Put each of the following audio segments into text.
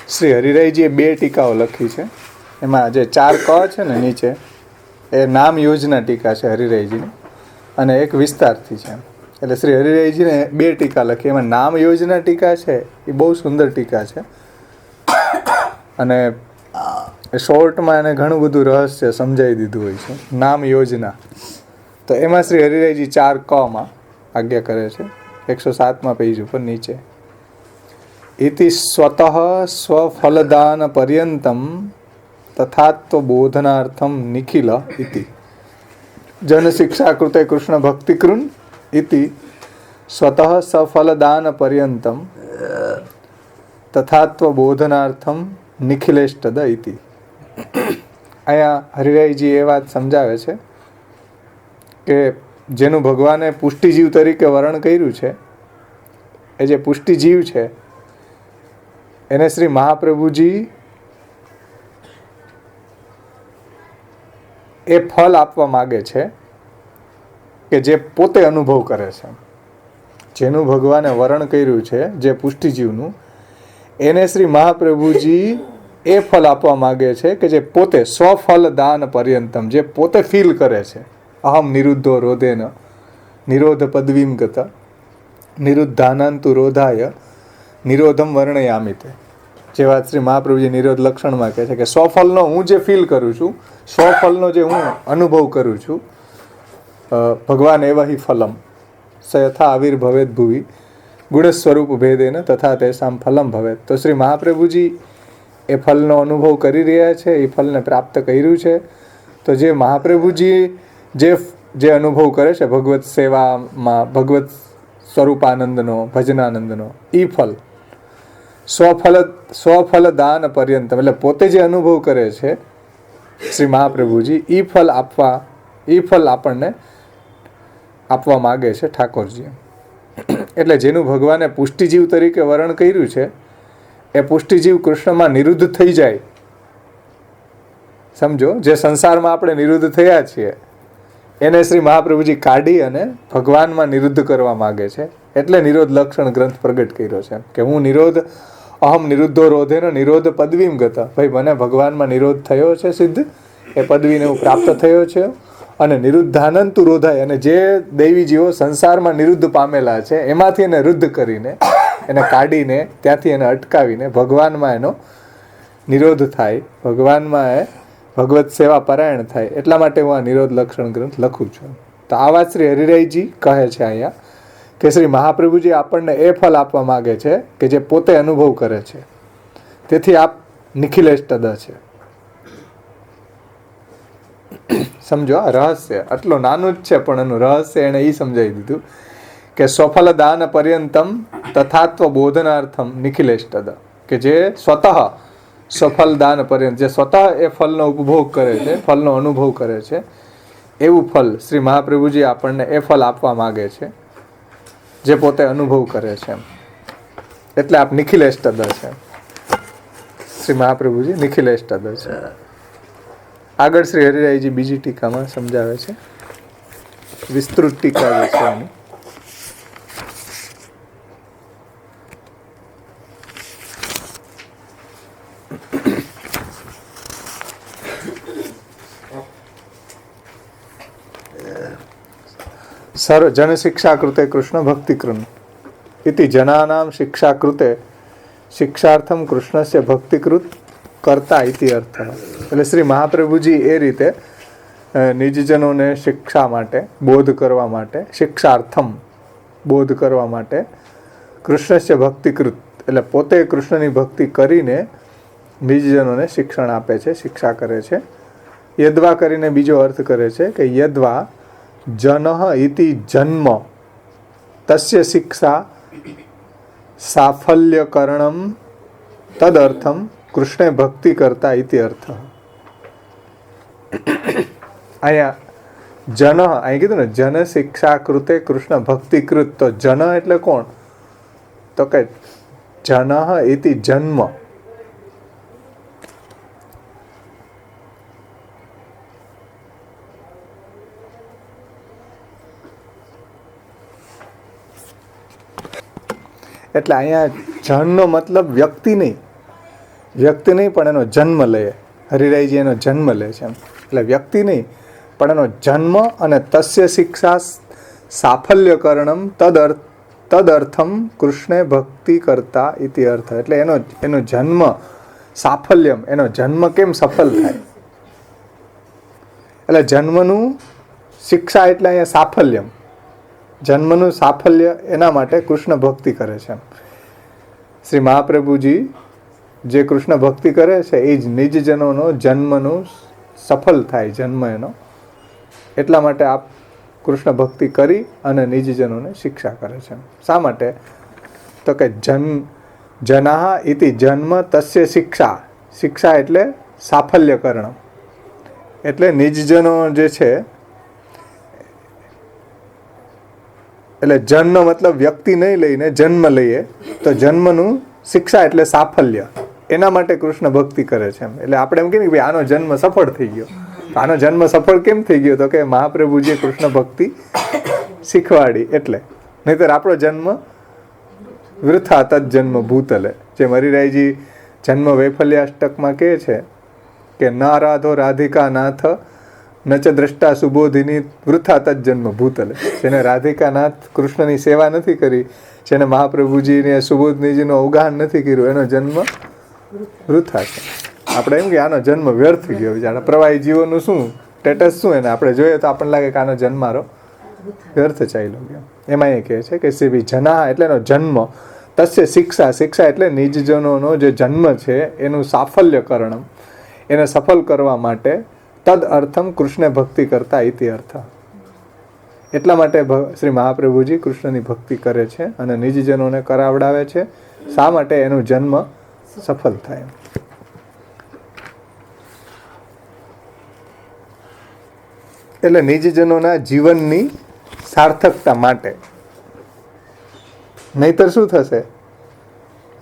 શ્રી હરિરાયજીએ 2 ટીકાઓ લખી છે. એમાં જે 4 ક છે ને નીચે એ નામ યોજના ટીકા છે હરિરાયજીની, અને એક વિસ્તારથી છે. એટલે શ્રી હરિરાયજીને 2 ટીકા લખી. એમાં નામ યોજના ટીકા છે એ બહુ સુંદર ટીકા છે, અને શોર્ટમાં એને ઘણું બધું રહસ્ય સમજાવી દીધું હોય છે. નામ યોજના તો એમાં શ્રી હરિરાયજી 4 કમાં આજ્ઞા કરે છે, 107માં પેજ ઉપર નીચે. ઇતિ સ્વતઃ સ્વફલદાન પર્યંતમ તથાત્વ બોધનાર્થમ નિખિલ ઇતિ જન શિક્ષા કૃતે કૃષ્ણ ભક્તિકૃન ઇતિ સ્વતઃ સફલદાન પર્યંતમ તથાત્વ બોધનાર્થમ નિખિલેષ્ટદ ઇતિ. અહીંયા હરિરાયજી એ વાત સમજાવે છે કે જેનું ભગવાને પુષ્ટિજીવ તરીકે વર્ણન કર્યું છે, એ જે પુષ્ટિજીવ છે એને શ્રી મહાપ્રભુજી એ ફલ આપવા માગે છે કે જે પોતે અનુભવ કરે છે. જેનું ભગવાને વર્ણન કર્યું છે જે પુષ્ટિજીવનું, એને શ્રી મહાપ્રભુજી એ ફલ આપવા માગે છે કે જે પોતે સ્વફલ દાન પર્યંતમ, જે પોતે ફીલ કરે છે. અહમ નિરુદ્ધો રોધેન નિરોધ પદવીમ ગત નિરુદ્ધાનંતુ રોધાય નિરોધમ વર્ણયામિ તે. જે વાત શ્રી મહાપ્રભુજી નિરોધ લક્ષણમાં કહે છે કે સ્વફલનો હું જે ફીલ કરું છું, સ્વફલનો જે હું અનુભવ કરું છું, ભગવાન એવા હિ ફલમ સ યથા આવિર્ભવેદ ભુવિ ગુણ સ્વરૂપ ભેદેન તથા તેસામ ફલમ ભવેત. તો શ્રી મહાપ્રભુજી એ ફલનો અનુભવ કરી રહ્યા છે, એ ફલને પ્રાપ્ત કર્યું છે. તો જે મહાપ્રભુજી જે અનુભવ કરે છે ભગવત સેવામાં, ભગવત સ્વરૂપાનંદનો, ભજનાનંદનો, એ ફલ સ્વફલ દાન પર્યંતમ, એટલે પોતે જે અનુભવ કરે છે શ્રી મહાપ્રભુજી, એ ફલ આપણને આપવા માગે છે ઠાકોરજી. એટલે જેનું ભગવાને પુષ્ટિજીવ તરીકે વર્ણન કર્યું છે, એ પુષ્ટિજીવ કૃષ્ણમાં નિરુદ્ધ થઈ જાય. સમજો, જે સંસારમાં આપણે નિરુદ્ધ થયા છીએ એને શ્રી મહાપ્રભુજી કાઢી અને ભગવાનમાં નિરુદ્ધ કરવા માગે છે. એટલે નિરોધ લક્ષણ ગ્રંથ પ્રગટ કર્યો છે કે હું નિરોધ, અહમ નિરુદ્ધો રોધેનો નિરોધ પદવીમ ગતા. ભાઈ, મને ભગવાનમાં નિરોધ થયો છે સિદ્ધ, એ પદવીને હું પ્રાપ્ત થયો છે. અને નિરુદ્ધાનંતુ રોધાય, અને જે દૈવી જીવો સંસારમાં નિરુદ્ધ પામેલા છે એમાંથી એને રુદ્ધ કરીને, એને કાઢીને, ત્યાંથી એને અટકાવીને ભગવાનમાં એનો નિરોધ થાય, ભગવાનમાં એ ભગવત સેવા પરાયણ થાય. એટલા માટે હું આ નિરોધ લક્ષણ ગ્રંથ લખું છું. તો આ વાત શ્રી હરિરાયજી કહે છે અહીંયા કે શ્રી મહાપ્રભુજી આપણને એ ફલ આપવા માગે છે કે જે પોતે અનુભવ કરે છે. તેથી આપ નિખિલેષ્ટદ છે. સમજો, આ રહસ્ય આટલું નાનું જ છે, પણ એનું રહસ્ય એને એ સમજાવી દીધું કે સ્વફલ દાન પર્યંતમ તથાત્વ બોધનાર્થમ નિખિલેષ્ટદ, કે જે સ્વતઃ સફલ દાન પર્યંત, જે સ્વતઃ એ ફલનો ઉપભોગ કરે છે, ફલનો અનુભવ કરે છે, એવું ફલ શ્રી મહાપ્રભુજી આપણને એ ફલ આપવા માગે છે જે પોતે અનુભવ કરે છે. એટલે આપ નિખિલેષ્ટદ છે. શ્રી મહાપ્રભુજી નિખિલેષ્ટદ છે. આગળ શ્રી હરિરાયજી બીજી ટીકામાં સમજાવે છે, વિસ્તૃત ટીકા જે છે એની. જન શિક્ષા કૃતે કૃષ્ણ ભક્તિકૃન ઇતિ જનાનામ શિક્ષા કૃતે શિક્ષાર્થમ કૃષ્ણસ્ય ભક્તિકૃત કરતા ઇતિ અર્થ. એટલે શ્રી મહાપ્રભુજી એ રીતે નિજજનોને શિક્ષા માટે, બોધ કરવા માટે, શિક્ષાર્થમ બોધ કરવા માટે કૃષ્ણસ્ય ભક્તિકૃત, એટલે પોતે કૃષ્ણની ભક્તિ કરીને નિજજનોને શિક્ષણ આપે છે, શિક્ષા કરે છે. યદ્વા કરીને બીજો અર્થ કરે છે કે યદ્વા જનઃ ઇતિ જન્મ તસ્ય શિક્ષા સાફલ્યકરણમ તદર્થમ કૃષ્ણે ભક્તિ કરતા ઇતિ અર્થ. અહીંયા જન, અહીં કીધું ને જન શિક્ષા કૃતે કૃષ્ણ ભક્તિકૃત. તો જન એટલે કોણ? તો કે જન ઇતિ જન્મ, એટલે અહીંયા જનનો મતલબ વ્યક્તિ નહીં, વ્યક્તિ નહીં પણ એનો જન્મ લે. હરિરાયજી એનો જન્મ લે છે. એટલે વ્યક્તિ નહીં પણ એનો જન્મ, અને તસ્ય શિક્ષા સાફલ્યકરણમ તદર્થમ કૃષ્ણે ભક્તિ કરતા ઇતિ અર્થ. એટલે એનો જન્મ સાફલ્યમ, એનો જન્મ કેમ સફળ થાય. એટલે જન્મનું શિક્ષા એટલે અહીંયા સાફલ્યમ, જન્મનું સાફલ્ય એના માટે કૃષ્ણ ભક્તિ કરે છે. શ્રી મહાપ્રભુજી જે કૃષ્ણ ભક્તિ કરે છે એ જ નિજજનોનો જન્મનું સફળ થાય, જન્મ એનો. એટલા માટે આપ કૃષ્ણ ભક્તિ કરી અને નિજજનોને શિક્ષા કરે છે. શા માટે? તો કે જનાહ ઇતિ જન્મ તસ્ય શિક્ષા. શિક્ષા એટલે સાફલ્યકરણ. એટલે નિજજનો જે છે, એટલે જન્મ મતલબ વ્યક્તિ નહીં લઈને જન્મ લઈએ તો જન્મનું શિક્ષા એટલે સાફલ્ય. એના માટે કૃષ્ણ ભક્તિ કરે છે. એટલે આપણે એમ કહીએ કે ભાઈ આનો જન્મ સફળ થઈ ગયો. આનો જન્મ સફળ કેમ થઈ ગયો? તો કે મહાપ્રભુજીએ કૃષ્ણ ભક્તિ શીખવાડી એટલે. નહીતર આપણો જન્મ વૃથા તદ જન્મ ભૂતલે. જે હરિરાયજી જન્મ વૈફલ્યાષ્ટકમાં કહે છે કે ન રાધો રાધિકા નાથ ન ચ દ્રષ્ટા સુબોધિની વૃથા તદ જન્મ ભૂતલે. જેને રાધિકાનાથ કૃષ્ણની સેવા નથી કરી, જેને મહાપ્રભુજીને સુબોધનીજીનું અવગાહન નથી કર્યું, એનો જન્મ વૃથા છે. આપણે એમ કે આનો જન્મ વ્યર્થ ગયો. બિચારા પ્રવાહી જીવોનું શું સ્ટેટસ શું? એને આપણે જોઈએ તો આપણને લાગે કે આનો જન્મારો વ્યર્થ ચાલ્યો ગયો. એમાં એ કહે છે કે શ્રી જના એટલે એનો જન્મ, તસ્ય શિક્ષા. શિક્ષા એટલે નિજજનોનો જે જન્મ છે એનું સાફલ્યકરણમ, એને સફળ કરવા માટે તદ અર્થમ કૃષ્ણ ભક્તિ કરતા ઇતિ અર્થ. એટલા માટે શ્રી મહાપ્રભુજી કૃષ્ણની ભક્તિ કરે છે અને નિજજનોને કરાવડાવે છે. શા માટે? એનું જન્મ સફળ થાય. એટલે નિજજનોના જીવનની સાર્થકતા માટે. નહીતર શું થશે?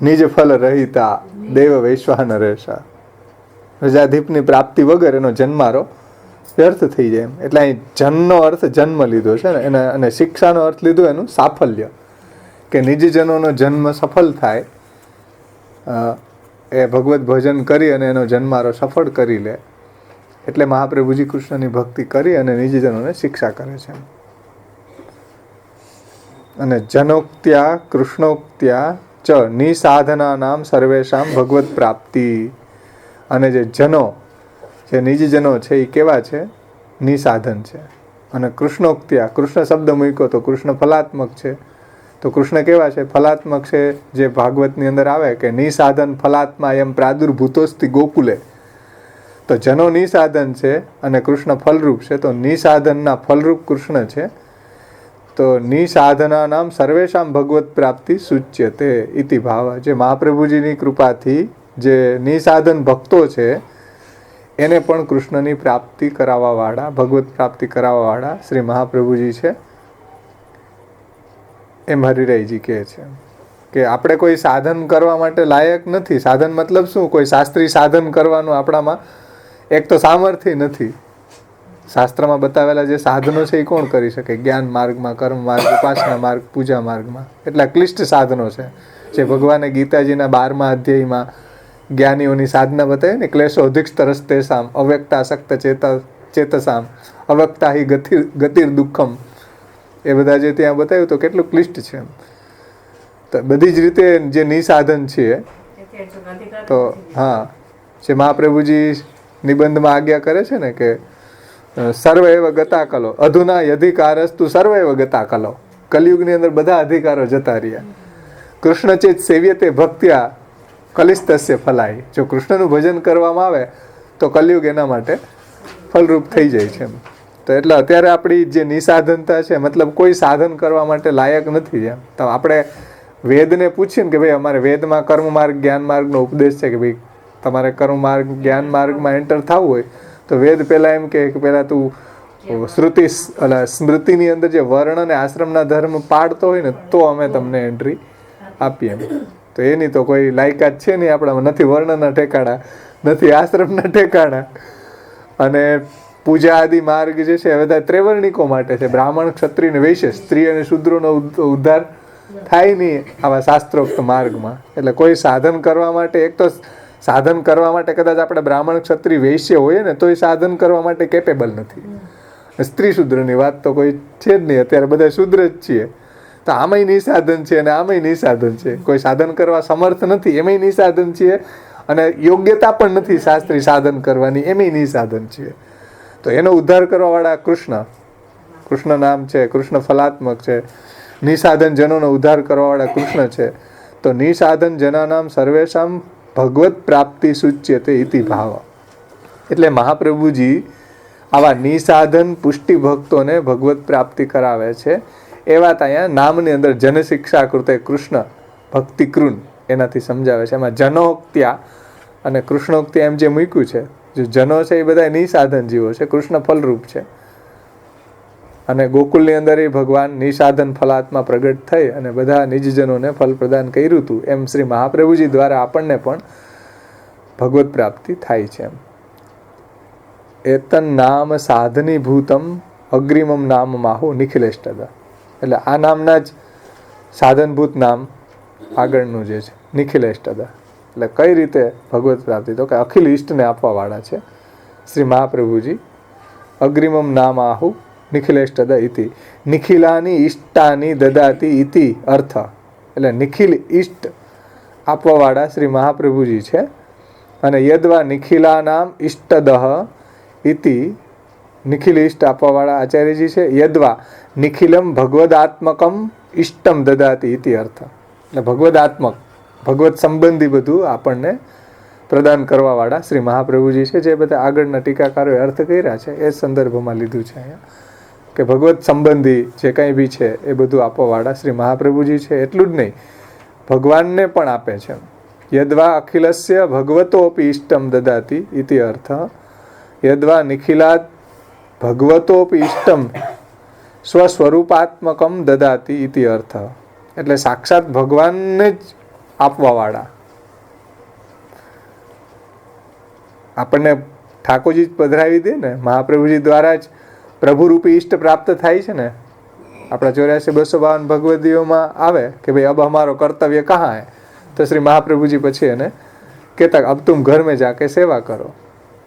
નિજ ફલ રહિતા દેવ વૈશ્વાન રહેશા. પ્રજાધિપની પ્રાપ્તિ વગર એનો જન્મારો વ્યર્થ થઈ જાય. એટલે અહીં જનનો અર્થ જન્મ લીધો છે ને, અને શિક્ષાનો અર્થ લીધો એનું સાફલ્ય, કે નિજજનોનો જન્મ સફળ થાય. એ ભગવત ભજન કરી અને એનો જન્મારો સફળ કરી લે. એટલે મહાપ્રભુજી કૃષ્ણની ભક્તિ કરી અને નિજજનોને શિક્ષા કરે છે. અને જનોક્ત્યા કૃષ્ણોક્ત્યા ચ નિસાધના નામ સર્વેશામ ભગવત પ્રાપ્તિ. અને જે જનો, જે નિજજનો છે એ કેવા છે? નિસાધન છે. અને કૃષ્ણોક્ત્યા, કૃષ્ણ શબ્દ મૂક્યો તો કૃષ્ણ ફલાત્મક છે. તો કૃષ્ણ કેવા છે? ફલાત્મક છે. જે ભાગવતની અંદર આવે કે નિસાધન ફલાત્મા એમ પ્રાદુર્ભૂતોસ્તિ ગોકુલે. તો જનો નિસાધન છે અને કૃષ્ણ ફલરૂપ છે. તો નિસાધનના ફલરૂપ કૃષ્ણ છે. તો નિસાધના નામ સર્વેશામ ભગવત પ્રાપ્તિ સૂચ્યતે ઇતિ ભાવ. જે મહાપ્રભુજીની કૃપાથી જે નિસાધન ભક્તો છે એને પણ કૃષ્ણની પ્રાપ્તિ કરાવવાવાળા, ભગવત પ્રાપ્તિ કરાવવાવાળા શ્રી મહાપ્રભુજી છે. એમ હરિરાયજી કહે છે કે આપણે કોઈ સાધન કરવા માટે લાયક નથી. સાધન મતલબ શું? કોઈ શાસ્ત્રી સાધન કરવાનું આપણામાં એક તો સામર્થ્ય નથી. શાસ્ત્રમાં બતાવેલા જે સાધનો છે એ કોણ કરી શકે? જ્ઞાન માર્ગમાં, કર્મ માર્ગ, ઉપાસના માર્ગ, પૂજા માર્ગમાં એટલા ક્લિષ્ટ સાધનો છે. જે ભગવાને ગીતાજીના 12મા અધ્યાયમાં જ્ઞાનીઓની સાધના બતાવી ને, ક્લેશો અધિકસ્તરસ્તે સામ અવ્યક્તાસક્ત ચેતસામ અવ્યક્તા હિ ગતિર દુઃખમ, એ બધા જે ત્યાં બતાવ્યું તો કેટલું ક્લિષ્ટ છે. તો બધી જ રીતે જે નિસાધન છે તો હા, જે મહાપ્રભુજી નિબંધમાં આજ્ઞા કરે છે ને કે સર્વ એવ ગતા કલો અધુના અધિકારસ્તુ સર્વ એવ ગતા કલો. કલિયુગની અંદર બધા અધિકારો જતા રહ્યા. કૃષ્ણચેત સેવ્યતે ભક્ત્યા કલિસ્તસ્ય ફલાય. જો કૃષ્ણનું ભજન કરવામાં આવે તો કલિયુગ એના માટે ફલરૂપ થઈ જાય છે. તો એટલે અત્યારે આપણી જે નિસાધનતા છે, મતલબ કોઈ સાધન કરવા માટે લાયક નથી. એમ તો આપણે વેદને પૂછીએ ને કે ભાઈ અમારે વેદમાં કર્મ માર્ગ, જ્ઞાન માર્ગનો ઉપદેશ છે કે ભાઈ તમારે કર્મ માર્ગ, જ્ઞાન માર્ગમાં એન્ટર થવું હોય તો વેદ પહેલાં એમ કે પહેલાં તું સ્મૃતિની અંદર જે વર્ણ અને આશ્રમના ધર્મ પાડતો હોય ને તો અમે તમને એન્ટ્રી આપીએ. એમ તો એની તો કોઈ લાયકાત છે નહીં આપણામાં. નથી વર્ણના ઠેકાણા, નથી આશ્રમના ઠેકાણા. અને પૂજા આદિ માર્ગ જે છે એ બધા ત્રિવર્ણિકો માટે છે. બ્રાહ્મણ, ક્ષત્રિય અને વૈશ્ય, સ્ત્રી અને શૂદ્રોનો ઉદ્ધાર થાય નહીં આવા શાસ્ત્રોક્ત માર્ગમાં. એટલે કોઈ સાધન કરવા માટે એક તો સાધન કરવા માટે કદાચ આપણે બ્રાહ્મણ ક્ષત્રિય વૈશ્ય હોઈએ ને તો એ સાધન કરવા માટે કેપેબલ નથી. સ્ત્રી શૂદ્રની વાત તો કોઈ છે જ નહીં, અત્યારે બધા શૂદ્ર જ છીએ. તો આમાંય નિસાધન છે અને આમાંય નિસાધન છે. કોઈ સાધન કરવા સમર્થ નથી એમાંય નિસાધન છીએ, અને યોગ્યતા પણ નથી શાસ્ત્રી સાધન કરવાની એમાંય નિસાધન છીએ. તો એનો ઉદ્ધાર કરવાવાળા કૃષ્ણ નામ છે, કૃષ્ણ ફલાત્મક છે. નિસાધન જનોનો ઉદ્ધાર કરવાવાળા કૃષ્ણ છે. તો નિસાધન જનાનામ સર્વેશામ ભગવત પ્રાપ્તિ સૂચ્યતે ઇતિ ભાવ. એટલે મહાપ્રભુજી આવા નિસાધન પુષ્ટિ ભક્તોને ભગવત પ્રાપ્તિ કરાવે છે. એ વાત અહીંયા નામની અંદર જનશિક્ષા કૃતે કૃષ્ણ ભક્તિ કૃન એનાથી સમજાવે છે. એમાં જનોક્ત્યા અને કૃષ્ણોક્ત્યા એમ જે મૂક્યું છે, જે જનો છે એ બધા નિસાધન જીવો છે, કૃષ્ણ ફલરૂપ છે. અને ગોકુલની અંદર એ ભગવાન નિસાધન ફલાત્મા પ્રગટ થઈ અને બધા નિજજનોને ફલ પ્રદાન કર્યું હતું. એમ શ્રી મહાપ્રભુજી દ્વારા આપણને પણ ભગવત પ્રાપ્તિ થાય છે. એતન નામ સાધની ભૂતમ અગ્રિમમ નામ માહુ નિખિલેષ્ટદ. એટલે આ નામના જ સાધનભૂત નામ આગળનું જે છે નિખિલેષ્ટદ. એટલે કઈ રીતે ભગવત પ્રાપ્તિ? તો કે અખિલ ઈષ્ટને આપવાવાળા છે શ્રી મહાપ્રભુજી. અગ્રિમમ નામ આહુ નિખિલેષ્ટદ ઇતિ. નિખિલાની ઈષ્ટાની દદાતી ઇતિ અર્થ. એટલે નિખિલ ઈષ્ટ આપવાવાળા શ્રી મહાપ્રભુજી છે. અને યદ્વા નિખિલા નામ ઈષ્ટદઃ ઇતિ, નિખિલ ઈષ્ટ આપવાવાળા આચાર્યજી છે. યદ્વા નિખિલમ ભગવદાત્મકમ ઈષ્ટમ દદાતી ઇતિ અર્થ. એટલે ભગવદાત્મક, ભગવત સંબંધી બધું આપણને પ્રદાન કરવાવાળા શ્રી મહાપ્રભુજી છે. જે બધા આગળના ટીકાકારોએ અર્થ કર્યા છે એ સંદર્ભમાં લીધું છે અહીંયા, કે ભગવત સંબંધી જે કંઈ બી છે એ બધું આપવાવાળા શ્રી મહાપ્રભુજી છે. એટલું જ નહીં, ભગવાનને પણ આપે છે. યદ્વા અખિલસ્ય ભગવતોપી ઈષ્ટમ દદાતી ઇતિ અર્થ. યદ્વા નિખિલાત ભગવતોપી ઈષ્ટમ સ્વસ્વરૂપાત્મકમ દદાતી ઇતિ અર્થ. એટલે સાક્ષાત ભગવાનને જ આપવાવાળા. આપણને ઠાકોરજી જ પધરાવી દે ને, મહાપ્રભુજી દ્વારા જ પ્રભુરૂપી ઈષ્ટ પ્રાપ્ત થાય છે ને. આપણા 84-252 ભગવદીઓમાં આવે કે ભાઈ અબ હમારો કર્તવ્ય કહાં હૈ, તો શ્રી મહાપ્રભુજી પછી એને કહેતા અબ તુમ ઘર મેં જાકે સેવા કરો.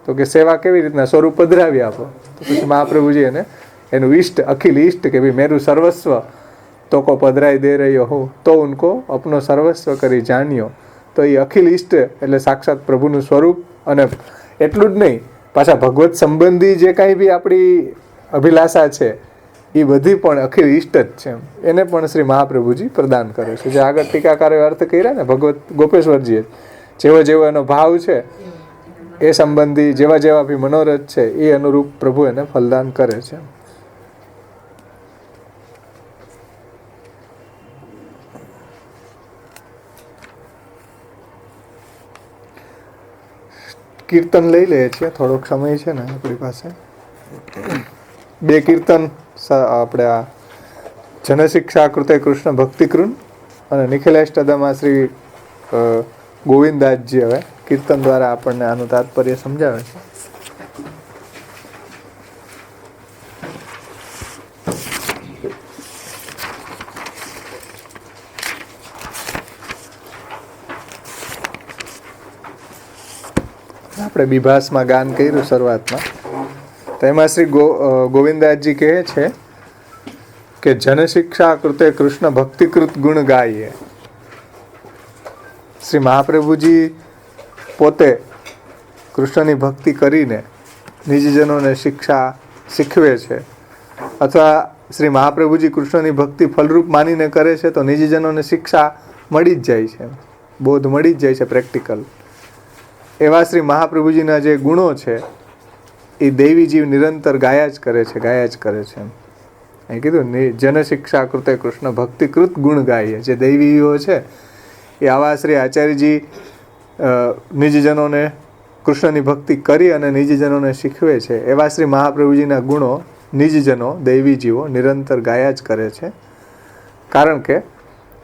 તો કે સેવા કેવી રીતના? સ્વરૂપ પધરાવી આપો. તો પછી મહાપ્રભુજી એને એનું ઈષ્ટ, અખિલ ઈષ્ટ કે ભાઈ મેરું સર્વસ્વ તો કો પધરાઈ દે રહ્યો હું, તો ઉनको અપનો સર્વસ્વ કરી જાણ્યો. તો એ અખિલ ઈષ્ટ એટલે સાક્ષાત પ્રભુનું સ્વરૂપ. અને એટલું જ નહીં, પાછા ભગવત સંબંધી જે કાંઈ બી આપણી અભિલાષા છે એ બધી પણ અખિલ ઈષ્ટ જ છે. એને પણ શ્રી મહાપ્રભુજી પ્રદાન કરે છે. જે આગળ ટીકાકારોએ અર્થ કર્યા ને, ભગવત ગોપેશ્વરજીએ જેવો જેવો એનો ભાવ છે એ સંબંધી જેવા જેવા બી મનોરથ છે એ અનુરૂપ પ્રભુ એને ફલદાન કરે છે. કીર્તન લઈ લઈએ છીએ, થોડોક સમય છે ને આપણી પાસે. 2 કીર્તન આપણે આ જનશિક્ષા કૃતે કૃષ્ણ ભક્તિકૃન અને નિખિલેષ્ટદમાં શ્રી ગોવિંદદાસજી હવે કીર્તન દ્વારા આપણને આનું તાત્પર્ય સમજાવે છે. આપણે બિભાસમાં ગાન કર્યું શરૂઆતમાં, તો એમાં શ્રી ગોવિંદદાસજી કહે છે કે જનશિક્ષા કૃતે કૃષ્ણ ભક્તિકૃત ગુણ ગાઈએ. શ્રી મહાપ્રભુજી પોતે કૃષ્ણની ભક્તિ કરીને નિજજનોને શિક્ષા શીખવે છે, અથવા શ્રી મહાપ્રભુજી કૃષ્ણની ભક્તિ ફલરૂપ માનીને કરે છે તો નિજજનોને શિક્ષા મળી જ જાય છે, બોધ મળી જ જાય છે પ્રેક્ટિકલ. એવા શ્રી મહાપ્રભુજીના જે ગુણો છે એ દૈવી જીવ નિરંતર ગાયા જ કરે છે. અહીં કીધું જનશિક્ષા કૃતે કૃષ્ણ ભક્તિકૃત ગુણ ગાઈએ. જે દૈવીઓ છે એ આવા શ્રી આચાર્યજી નિજજનોને કૃષ્ણની ભક્તિ કરી અને નિજજનોને શીખવે છે. એવા શ્રી મહાપ્રભુજીના ગુણો નિજજનો દૈવી જીવો નિરંતર ગાયા જ કરે છે. કારણ કે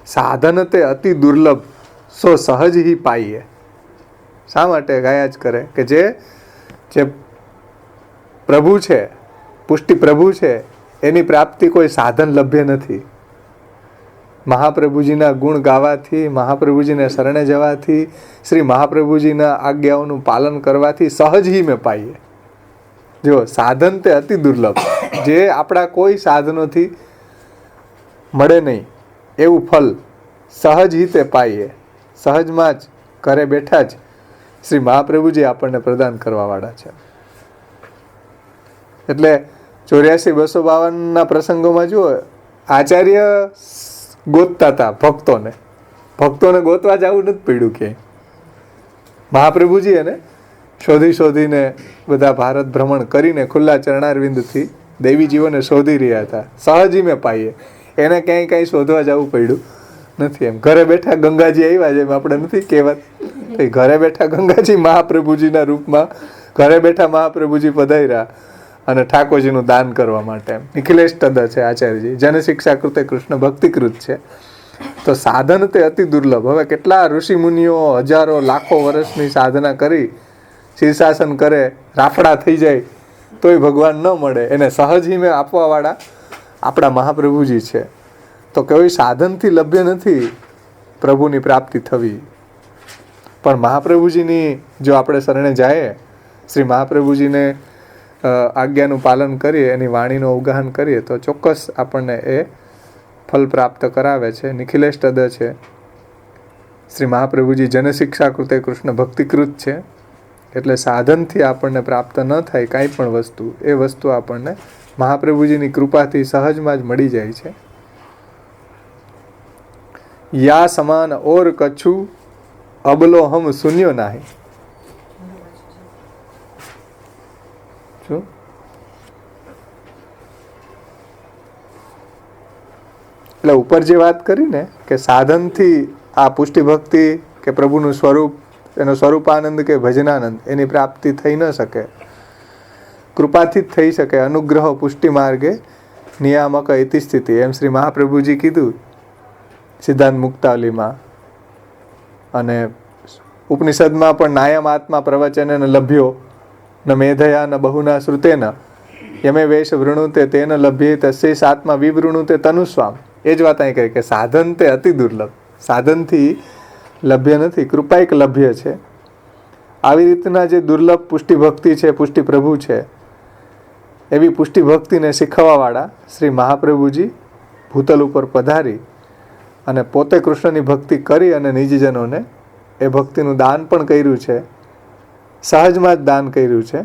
સાધન તે અતિ દુર્લભ સો સહજ હી પાઈએ. શા માટે ગાયા જ કરે? કે જે પ્રભુ છે, પુષ્ટિ પ્રભુ છે, એની પ્રાપ્તિ કોઈ સાધન લભ્ય નથી. મહાપ્રભુજીના ગુણ ગાવાથી, મહાપ્રભુજીને શરણે જવાથી, શ્રી મહાપ્રભુજીના આજ્ઞાઓનું પાલન કરવાથી સહજ ही મેં પાઈએ. જો સાધન તે અતિ દુર્લભ, જે આપણા કોઈ સાધનોથી મળે નહીં એવું ફલ સહજ ही તે પાઈએ. સહજમાં જ ઘરે બેઠા જ શ્રી મહાપ્રભુજી આપણને પ્રદાન કરવાવાળા છે. એટલે 84-252 પ્રસંગોમાં જુઓ, આચાર્ય ગોતતા હતા ભક્તોને ગોતવા જવું નથી પડ્યું ક્યાંય. મહાપ્રભુજી એને શોધીને બધા ભારત ભ્રમણ કરીને ખુલ્લા ચરણારવિંદથી દેવી જીવોને શોધી રહ્યા હતા. સહજી મેં પાઈએ, એને ક્યાંય કાંઈ શોધવા જવું પડ્યું નથી. એમ ઘરે બેઠા ગંગાજી આવ્યા, જેમ આપણે નથી કહેવત, ઘરે બેઠા ગંગાજી મહાપ્રભુજીના રૂપમાં ઘરે બેઠા મહાપ્રભુજી પધાર્યા અને ઠાકોરજીનું દાન કરવા માટે. નિખિલેશ તદ છે આચાર્યજી, જન શિક્ષા કૃતે કૃષ્ણ ભક્તિકૃત છે. તો સાધન તે અતિ દુર્લભ. હવે કેટલા ઋષિ મુનિઓ હજારો લાખો વર્ષની સાધના કરી શીર્ષાસન કરે, રાફડા થઈ જાય તોય ભગવાન ન મળે. એને સહજ ही મેં આપવાવાળા આપણા મહાપ્રભુજી છે. તો કોઈ સાધનથી લભ્ય નથી પ્રભુની પ્રાપ્તિ થવી. પણ મહાપ્રભુજીની જો આપણે શરણે જાય, શ્રી મહાપ્રભુજીને આજ્ઞાનું પાલન કરીએ, એની વાણીનું અવગાહન કરીએ તો ચોક્કસ આપણને એ ફલ પ્રાપ્ત કરાવે છે. નિખિલેશ તદ છે. શ્રી મહાપ્રભુજી જનશિક્ષા કૃતે કૃષ્ણ ભક્તિકૃત છે. એટલે સાધનથી આપણને પ્રાપ્ત ન થાય કાંઈ પણ વસ્તુ, એ વસ્તુ આપણને મહાપ્રભુજીની કૃપાથી સહજમાં જ મળી જાય છે. યા સમાન ઓર કછુ અબલો હમ શૂન્યો નાહી. શું? એટલે ઉપર જે વાત કરી ને કે સાધનથી આ પુષ્ટિ ભક્તિ કે પ્રભુનું સ્વરૂપ, એનો સ્વરૂપાનંદ કે ભજનાનંદ, એની પ્રાપ્તિ થઈ ન શકે. કૃપાથી જ થઈ શકે. અનુગ્રહ પુષ્ટિ માર્ગે નિયામક ઇતિ સ્થિતિ, એમ શ્રી મહાપ્રભુજી કીધું સિદ્ધાંત મુક્તાવલીમાં. અને ઉપનિષદમાં પણ નાયમ આત્મા પ્રવચન લભ્યો ન મેધયા ન બહુના શ્રુતેન યમે વેશ વૃણુતે તેન લભ્યે તસ્ય આત્મા વિવૃણુતે તનુસ્વામ. એ જ વાત અહીં કરી કે સાધન તે અતિ દુર્લભ. સાધનથી લભ્ય નથી, કૃપા એક લભ્ય છે. આવી રીતના જે દુર્લભ પુષ્ટિ ભક્તિ છે, પુષ્ટિ પ્રભુ છે, એવી પુષ્ટિ ભક્તિને શીખવવાવાળા શ્રી મહાપ્રભુજી ભૂતલ ઉપર પધારી અને પોતે કૃષ્ણની ભક્તિ કરી અને નિજજનોને એ ભક્તિનું દાન પણ કર્યું છે. સહજમાં જ દાન કર્યું છે.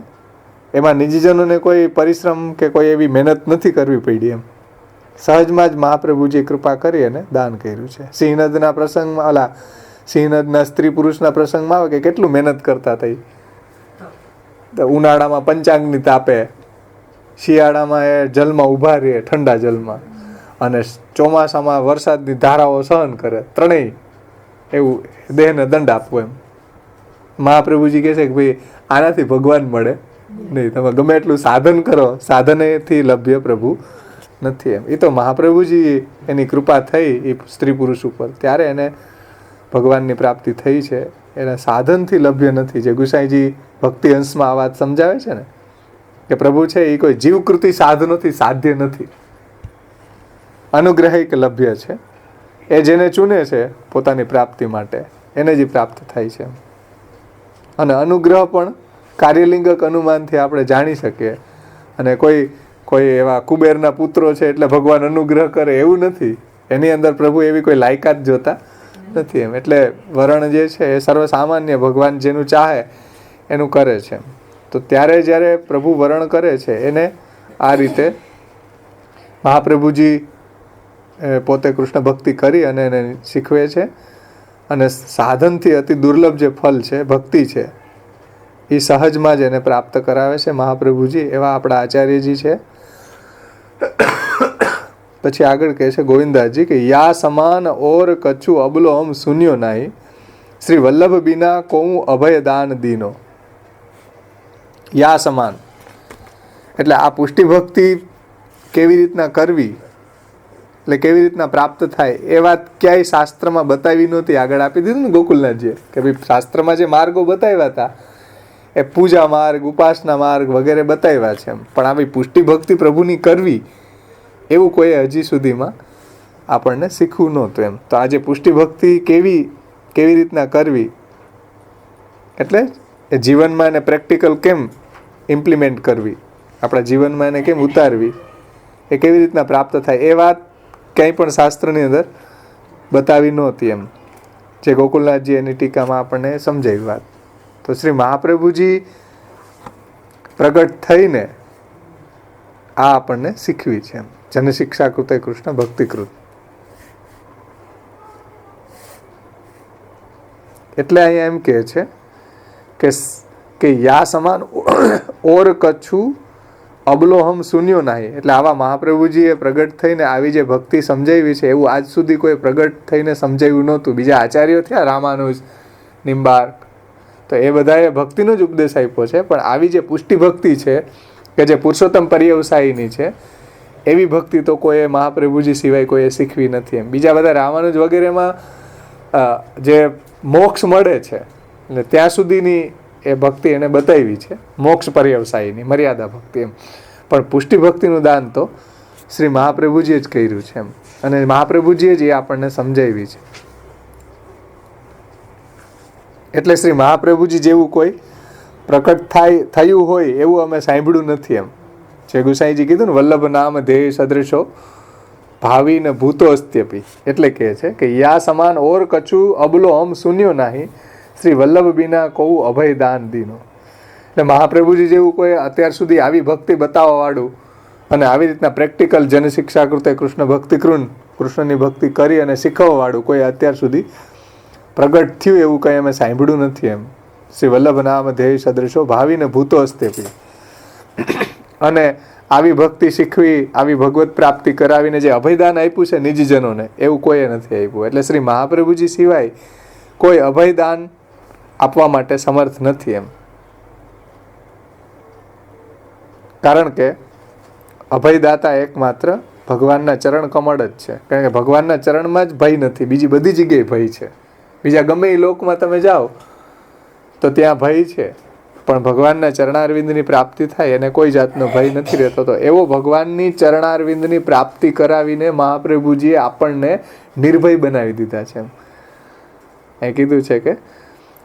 એમાં નિજજનોને કોઈ પરિશ્રમ કે કોઈ એવી મહેનત નથી કરવી પડી. એમ સહજમાં જ મહાપ્રભુજી કૃપા કરી અને દાન કર્યું છે. સિંહનદના પ્રસંગમાં, સિંહનદના સ્ત્રી પુરુષના પ્રસંગમાં આવે કે કેટલું મહેનત કરતા હતા. ઉનાળામાં પંચાંગની તાપે, શિયાળામાં એ જલમાં ઊભા રહે ઠંડા જલમાં, અને ચોમાસામાં વરસાદની ધારાઓ સહન કરે. ત્રણેય એવું દેહને દંડ આપવો. એમ મહાપ્રભુજી કહે છે કે ભાઈ આનાથી ભગવાન મળે નહીં. તમે ગમે એટલું સાધન કરો, સાધનેથી લભ્ય પ્રભુ નથી. એમ એ તો મહાપ્રભુજી એની કૃપા થઈ એ સ્ત્રી પુરુષ ઉપર, ત્યારે એને ભગવાનની પ્રાપ્તિ થઈ છે. એના સાધનથી લભ્ય નથી. જે ગુસાઈજી ભક્તિ અંશમાં આ વાત સમજાવે છે ને કે પ્રભુ છે એ કોઈ જીવકૃતિ સાધનોથી સાધ્ય નથી, અનુગ્રહિક લભ્ય છે. એ જેને ચૂને છે પોતાની પ્રાપ્તિ માટે, એને જ પ્રાપ્ત થાય છે. અને અનુગ્રહ પણ કાર્યલિંગક અનુમાનથી આપણે જાણી શકીએ. અને કોઈ એવા કુબેરના પુત્રો છે એટલે ભગવાન અનુગ્રહ કરે એવું નથી. એની અંદર પ્રભુ એવી કોઈ લાયકાત જોતા નથી. એમ એટલે વરણ જે છે એ સર્વસામાન્ય, ભગવાન જેનું ચાહે એનું કરે છે. તો ત્યારે જ્યારે પ્રભુ વરણ કરે છે એને આ રીતે મહાપ્રભુજી પોતે કૃષ્ણ ભક્તિ કરી અને એને શીખવે છે. અને સાધનથી અતિ દુર્લભ જે ફલ છે, ભક્તિ છે, એ સહજમાં જ એને પ્રાપ્ત કરાવે છે મહાપ્રભુજી. એવા આપણા આચાર્યજી છે. પછી આગળ કહે છે ગોવિંદાસજી કે યા સમાન ઓર કછુ અબલો હમ શૂન્યો નાહી, શ્રી વલ્લભ બિના કોઉ અભય દાન દીનો. યા સમાન એટલે આ પુષ્ટિ ભક્તિ કેવી રીતના કરવી, એટલે કેવી રીતના પ્રાપ્ત થાય, એ વાત ક્યાંય શાસ્ત્રમાં બતાવી નહોતી. આગળ આપી દીધું ને ગોકુલનાથજીએ કે ભાઈ શાસ્ત્રમાં જે માર્ગો બતાવ્યા હતા એ પૂજા માર્ગ, ઉપાસના માર્ગ વગેરે બતાવ્યા છે. પણ આવી પુષ્ટિ ભક્તિ પ્રભુની કરવી એવું કોઈએ હજી સુધીમાં આપણને શીખવું નહોતું એમ. તો આજે પુષ્ટિ ભક્તિ કેવી રીતના કરવી, એટલે એ જીવનમાં એને પ્રેક્ટિકલ કેમ ઇમ્પ્લિમેન્ટ કરવી, આપણા જીવનમાં એને કેમ ઉતારવી, એ કેવી રીતના પ્રાપ્ત થાય, એ વાત ક્યાંય પણ શાસ્ત્રની અંદર બતાવી નહોતી એમ, જે ગોકુલનાથજી એની ટીકામાં આપણને સમજાવી વાત. તો શ્રી મહાપ્રભુજી પ્રગટ થઈને આ આપણને શીખવી છે એમ. જન શિક્ષા કૃતે કૃષ્ણ ભક્તિકૃત. એટલે અહીંયા એમ કહે છે કે યા સમાન ઓર કચ્છું અબલોહમ શૂન્યો નહીં. એટલે આવા મહાપ્રભુજીએ પ્રગટ થઈને આવી જે ભક્તિ સમજાવી છે એવું આજ સુધી કોઈ પ્રગટ થઈને સમજાવ્યું નહોતું. બીજા આચાર્યો થયા, રામાનુજ, નિમ્બાર્ક, તો એ બધાએ ભક્તિનો જ ઉપદેશ આપ્યો છે, પણ આવી જે પુષ્ટિ ભક્તિ છે કે જે પુરુષોત્તમ પર્યવસાયીની છે, એવી ભક્તિ તો કોઈએ મહાપ્રભુજી સિવાય કોઈએ શીખવી નથી એમ. બીજા બધા રામાનુજ વગેરેમાં જે મોક્ષ મળે છે એટલે ત્યાં સુધીની એ ભક્તિ એને બતાવી છે, મોક્ષ પર્યવસાયીની મર્યાદા ભક્તિ એમ. પણ પુષ્ટિ ભક્તિનું દાન તો શ્રી મહાપ્રભુજીએ જ કર્યું છે એમ, અને મહાપ્રભુજીએ જ એ આપણને સમજાવી છે. એટલે શ્રી મહાપ્રભુજી જેવું કોઈ પ્રકટ થયું હોય એવું અમે સાંભળ્યું નથી એમ. જે ગુસાઈજી કીધું ને, વલ્લભ નામ ધ્યેય સદૃશો ભાવિ ને ભૂતો અસ્ત્યપી. એટલે કહે છે કે યા સમાન ઓર કછું અબલો હમ શૂન્યો નાહી, શ્રી વલ્લભ બીના કહું અભય દાન દીનો. એટલે મહાપ્રભુજી જેવું કોઈ અત્યાર સુધી આવી ભક્તિ બતાવવા વાળું અને આવી રીતના પ્રેક્ટિકલ જન શિક્ષા કૃતે કૃષ્ણ ભક્તિ કૃષ્ણની ભક્તિ કરી અને શીખવવા વાળું કોઈ અત્યાર સુધી પ્રગટ થયું એવું કંઈ અમે સાંભળ્યું નથી એમ. શ્રી વલ્લભ નામ ધ્યેય સદૃશો ભાવિને ભૂતો અસ્તેપી. અને આવી ભક્તિ શીખવી, આવી ભગવત પ્રાપ્તિ કરાવીને જે અભયદાન આપ્યું છે નિજજનોને, એવું કોઈએ નથી આપ્યું. એટલે શ્રી મહાપ્રભુજી સિવાય કોઈ અભયદાન આપવા માટે સમર્થ નથી એમ. કારણ કે અભયદાતા એકમાત્ર ભગવાનના ચરણ કમળ જ છે. કારણ કે ભગવાનના ચરણમાં જ ભય નથી, બીજી બધી જગ્યાએ ભય છે. બીજા ગમે એ લોકમાં તમે જાઓ તો ત્યાં ભય છે, પણ ભગવાનના ચરણારવિંદની પ્રાપ્તિ થાય એને કોઈ જાતનો ભય નથી રહેતો. તો એવો ભગવાનની ચરણારવિંદની પ્રાપ્તિ કરાવીને મહાપ્રભુજીએ આપણને નિર્ભય બનાવી દીધા છે એમ. એ કીધું છે કે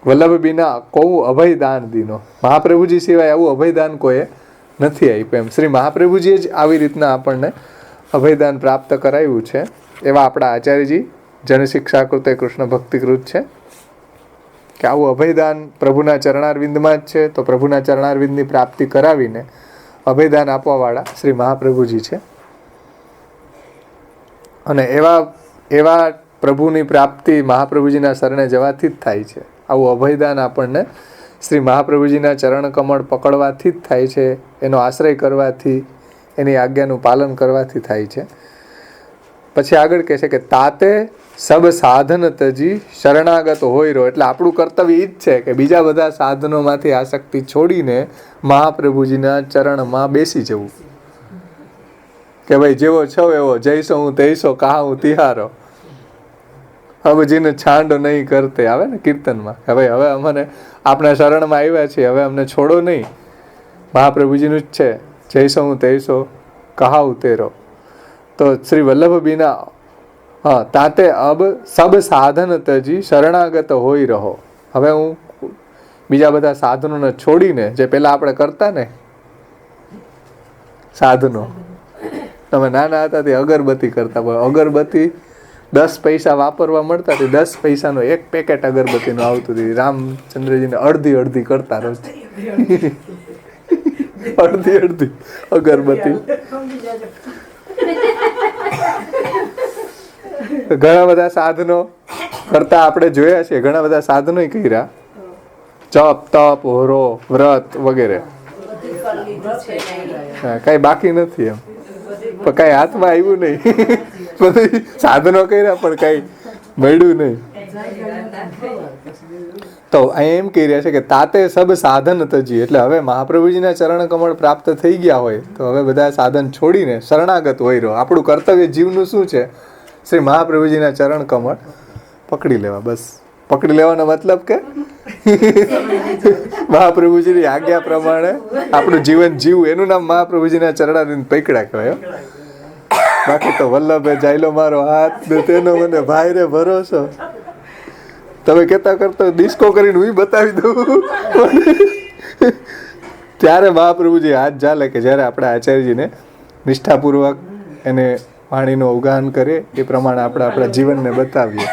વલ્લભ બીના કહું અભયદાન દીનો. મહાપ્રભુજી સિવાય આવું અભયદાન કોઈએ નથી આપ્યું એમ. શ્રી મહાપ્રભુજીએ જ આવી રીતના આપણને અભયદાન પ્રાપ્ત કરાવ્યું છે. એવા આપણા આચાર્યજી જન શિક્ષા કૃતે કૃષ્ણ ભક્તિકૃત છે કે આવું અભયદાન પ્રભુના ચરણારવિંદમાં જ છે. તો પ્રભુના ચરણારવિંદની પ્રાપ્તિ કરાવીને અભયદાન આપવાવાળા શ્રી મહાપ્રભુજી છે. અને એવા પ્રભુની પ્રાપ્તિ મહાપ્રભુજીના શરણે જવાથી જ થાય છે. આવું અભયદાન આપણને શ્રી મહાપ્રભુજીના ચરણ કમળ પકડવાથી જ થાય છે, એનો આશ્રય કરવાથી, એની આજ્ઞાનું પાલન કરવાથી થાય છે. પછી આગળ કહે છે કે તાતે સબ સાધન તજી શરણાગત હોય રહો. એટલે આપણું કર્તવ્ય એ જ છે કે બીજા બધા સાધનોમાંથી આસક્તિ છોડીને મહાપ્રભુજીના ચરણમાં બેસી જવું. કે ભાઈ જેવો છો એવો જઈશો હું તૈસો કહા હું તિહારો, હવે જેને છાંડ નહીં કરતે આવે ને કીર્તનમાં, કે ભાઈ હવે અમને આપણા શરણમાં આવ્યા છીએ, હવે અમને છોડો નહીં, મહાપ્રભુજીનું જ છે, જઈશો હું તૈસો કહા ઉતેરો. તો શ્રી વલ્લભ બીના તાતે અબ સબ સાધન તજી શરણાગત હોય રહો. હવે હું બીજા બધા સાધનોને છોડીને, જે પેલા આપણે કરતા ને સાધનો, તમે નાના હતા તે અગરબત્તી કરતા, પણ અગરબત્તી 10 પૈસા વાપરવા મળતા, 10 પૈસાનું એક પેકેટ અગરબત્તીનું આવતું હતું. રામચંદ્રજીને અડધી કરતા રોજ, અડધી અગરબત્તી. ઘણા બધા સાધનો કરતા આપણે જોયા છે, ઘણા બધા સાધનો કર્યા, જપ તપ હોરો વ્રત વગેરે, કઈ બાકી નથી એમ. પણ કઈ હાથમાં આવ્યું નહીં. બધું સાધનો કર્યા પણ કઈ મળ્યું નહીં. તો અહીં એમ કહી રહ્યા છે કે તાતે સબ સાધન તજી. એટલે હવે મહાપ્રભુજીના ચરણ કમળ પ્રાપ્ત થઈ ગયા હોય તો હવે બધા સાધન છોડીને શરણાગત હોય રહો. આપણું કર્તવ્ય જીવનું શું છે? શ્રી મહાપ્રભુજીના ચરણ કમળ પકડી લેવા. બસ પકડી લેવાનો મતલબ કે મહાપ્રભુજીની આજ્ઞા પ્રમાણે આપણું જીવન જીવવું, એનું નામ મહાપ્રભુજીના ચરણારવિંદ પકડ્યા કહેવાય. બાકી તો વલ્લભે જાયલો મારો હાથ ને તેનો મને ભાઈ રે ભરોસો. તમે કહેતા કરતા ડિસ્કો કરીને હું બતાવી દઉં. ત્યારે મહાપ્રભુજી હાથ ઝાલે કે જ્યારે આપણે આચાર્યજીને નિષ્ઠાપૂર્વક એને વાણીનું અવગાહન કરીએ એ પ્રમાણે આપણે આપણા જીવનને બતાવીએ.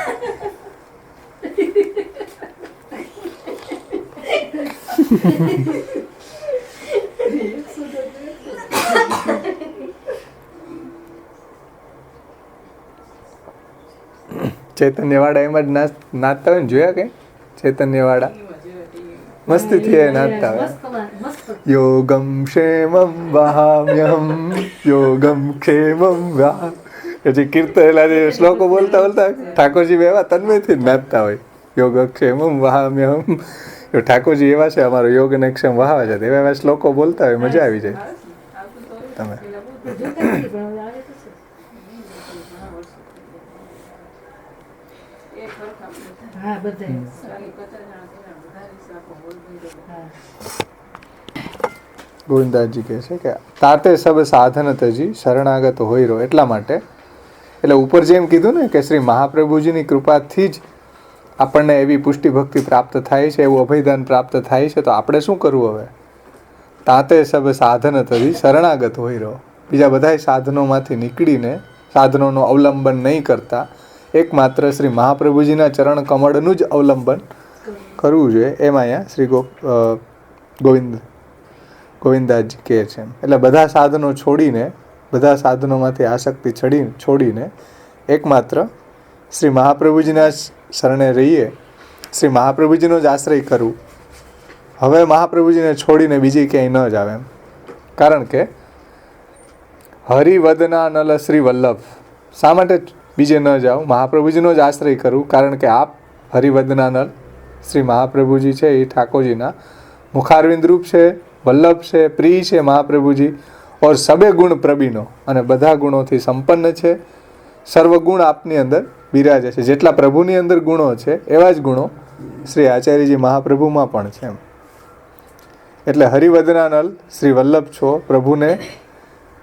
ચૈતન્યવાળા એમાં જ નાચતા હોય ને, જોયા કે ચૈતન્યવાળા મસ્તી થી નાચતા હોય. યોગમ ક્ષેમમ વહામ્યહમ યોગમ ક્ષેમમ વહા. પછી કીર્તનેલા જે શ્લોકો બોલતા બોલતા ઠાકોરજી એવા તન્મયથી જ નાચતા હોય. યોગક્ષેમમ વહામ્યહમ. ઠાકોરજી એવા છે, અમારો યોગ ને ક્ષેમ વહાવે છે, એવા એવા શ્લોકો બોલતા હોય, મજા આવી જાય. તમે ગોવિંદાજી કહે છે કે તાતે સબ સાધન તજી શરણાગત હોય રહો. એટલા માટે એટલે ઉપર જેમ કીધું ને કે શ્રી મહાપ્રભુજીની કૃપાથી જ આપણને એવી પુષ્ટિ ભક્તિ પ્રાપ્ત થાય છે, એવું અભયદાન પ્રાપ્ત થાય છે. તો આપણે શું કરવું હવે? તાતે સબ સાધન તજી શરણાગત હોય રહો. બીજા બધા સાધનોમાંથી નીકળીને સાધનોનું અવલંબન નહીં કરતા એકમાત્ર શ્રી મહાપ્રભુજીના ચરણ કમળનું જ અવલંબન કરવું જોઈએ. એમાં અહીંયા શ્રી ગોવિંદાજી કહે છે. એટલે બધા સાધનો છોડીને, બધા સાધનોમાંથી આસક્તિ છોડીને એકમાત્ર શ્રી મહાપ્રભુજીના શરણે રહીએ, શ્રી મહાપ્રભુજીનો જ આશ્રય કરવું. હવે મહાપ્રભુજીને છોડીને બીજી ક્યાંય ન જ આવે એમ. કારણ કે હરિવદના નલ શ્રી વલ્લભ. શા માટે બીજે ન જાઓ? મહાપ્રભુજીનો જ આશ્રય કરવું. કારણ કે આપ હરિવદના નલ શ્રી મહાપ્રભુજી છે એ ઠાકોરજીના મુખારવિંદ રૂપ છે, વલ્લભ છે, પ્રિય છે મહાપ્રભુજી. ઓર સબે ગુણ પ્રબીનો, અને બધા ગુણોથી સંપન્ન છે. સર્વગુણ આપની અંદર બિરાજે છે. જેટલા પ્રભુની અંદર ગુણો છે એવા જ ગુણો શ્રી આચાર્યજી મહાપ્રભુમાં પણ છે એમ. એટલે હરિવદનાનલ શ્રી વલ્લભ છો, પ્રભુને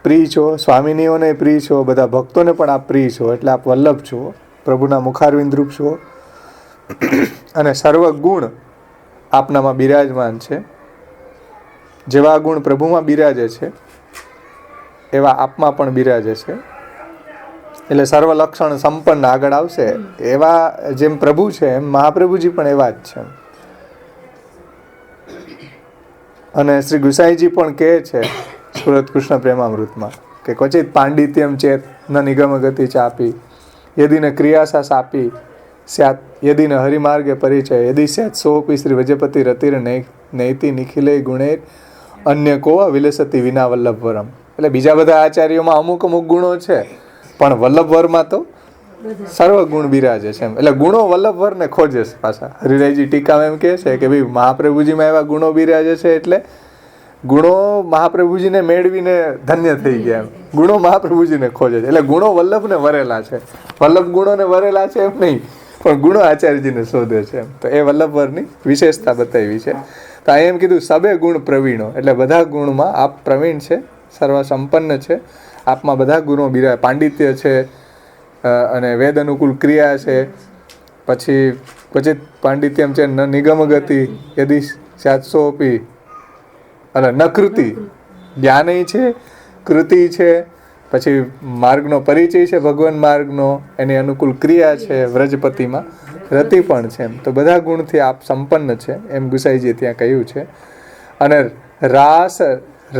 પ્રિય છો, સ્વામિનીઓને પ્રિય છો, બધા ભક્તોને પણ આપ પ્રિય છો. એટલે આપ વલ્લભ છો, પ્રભુના મુખારવિંદ રૂપ છો, અને સર્વગુણ આપનામાં બિરાજમાન છે. જેવા ગુણ પ્રભુમાં બિરાજે છે એવા આપમાં પણ બિરાજે છે. એટલે સર્વ લક્ષણ સંપન્ન આગળ આવશે. એવા જેમ પ્રભુ છે એમ મહાપ્રભુજી પણ એવા જ છે. અને શ્રી ગુસાઈજી પણ કહે છે સુરત કૃષ્ણ પ્રેમામૃતમાં કે ક્વચિત પાંડિત્યમ ચેત ન નિગમ ગતિ ચાપી યદિ ન ક્રિયાસા સાપી સ્યાત યદિ ન હરિમાર્ગે પરિચય યદિ સ્યાત સોપી શ્રી વજપતિ રતિર નૈતિ નિખિલે ગુણેર અન્ય કો વિલસતી વિના વલ્લભવરમ. એટલે બીજા બધા આચાર્યોમાં અમુક અમુક ગુણો છે, પણ વલ્લભવરમાં તો સર્વ ગુણ બિરાજે છે એમ. એટલે ગુણો વલ્લભવરને ખોજે છે પાછા. હરિરાયજી ટીકામાં એમ કહે છે કે ભાઈ મહાપ્રભુજીમાં એવા ગુણો બિરાજે છે એટલે ગુણો મહાપ્રભુજીને મેળવીને ધન્ય થઈ ગયા એમ. ગુણો મહાપ્રભુજીને ખોજે છે. એટલે ગુણો વલ્લભને વરેલા છે. વલ્લભ ગુણોને વરેલા છે એમ નહીં, પણ ગુણો આચાર્યજીને શોધે છે એમ. તો એ વલ્લભવરની વિશેષતા બતાવી છે. તો અહીં એમ કીધું સબે ગુણ પ્રવીણો, એટલે બધા ગુણમાં આપ પ્રવીણ છે, સર્વ સંપન્ન છે. આપમાં બધા ગુણો બિરાજ, પાંડિત્ય છે, અને વેદ અનુકૂળ ક્રિયા છે, પછી ક્વચિત પાંડિત્યમ છે, ન નિગમ ગતિ યદિ સ્યાત્સોપી, અને ન કૃતિ, જ્ઞાનય છે, કૃતિ છે, પછી માર્ગનો પરિચય છે, ભગવાન માર્ગનો, એની અનુકૂળ ક્રિયા છે, વ્રજપતિમાં રતિ પણ છે એમ. તો બધા ગુણથી આપ સંપન્ન છે એમ ગુસાઈજીએ ત્યાં કહ્યું છે. અને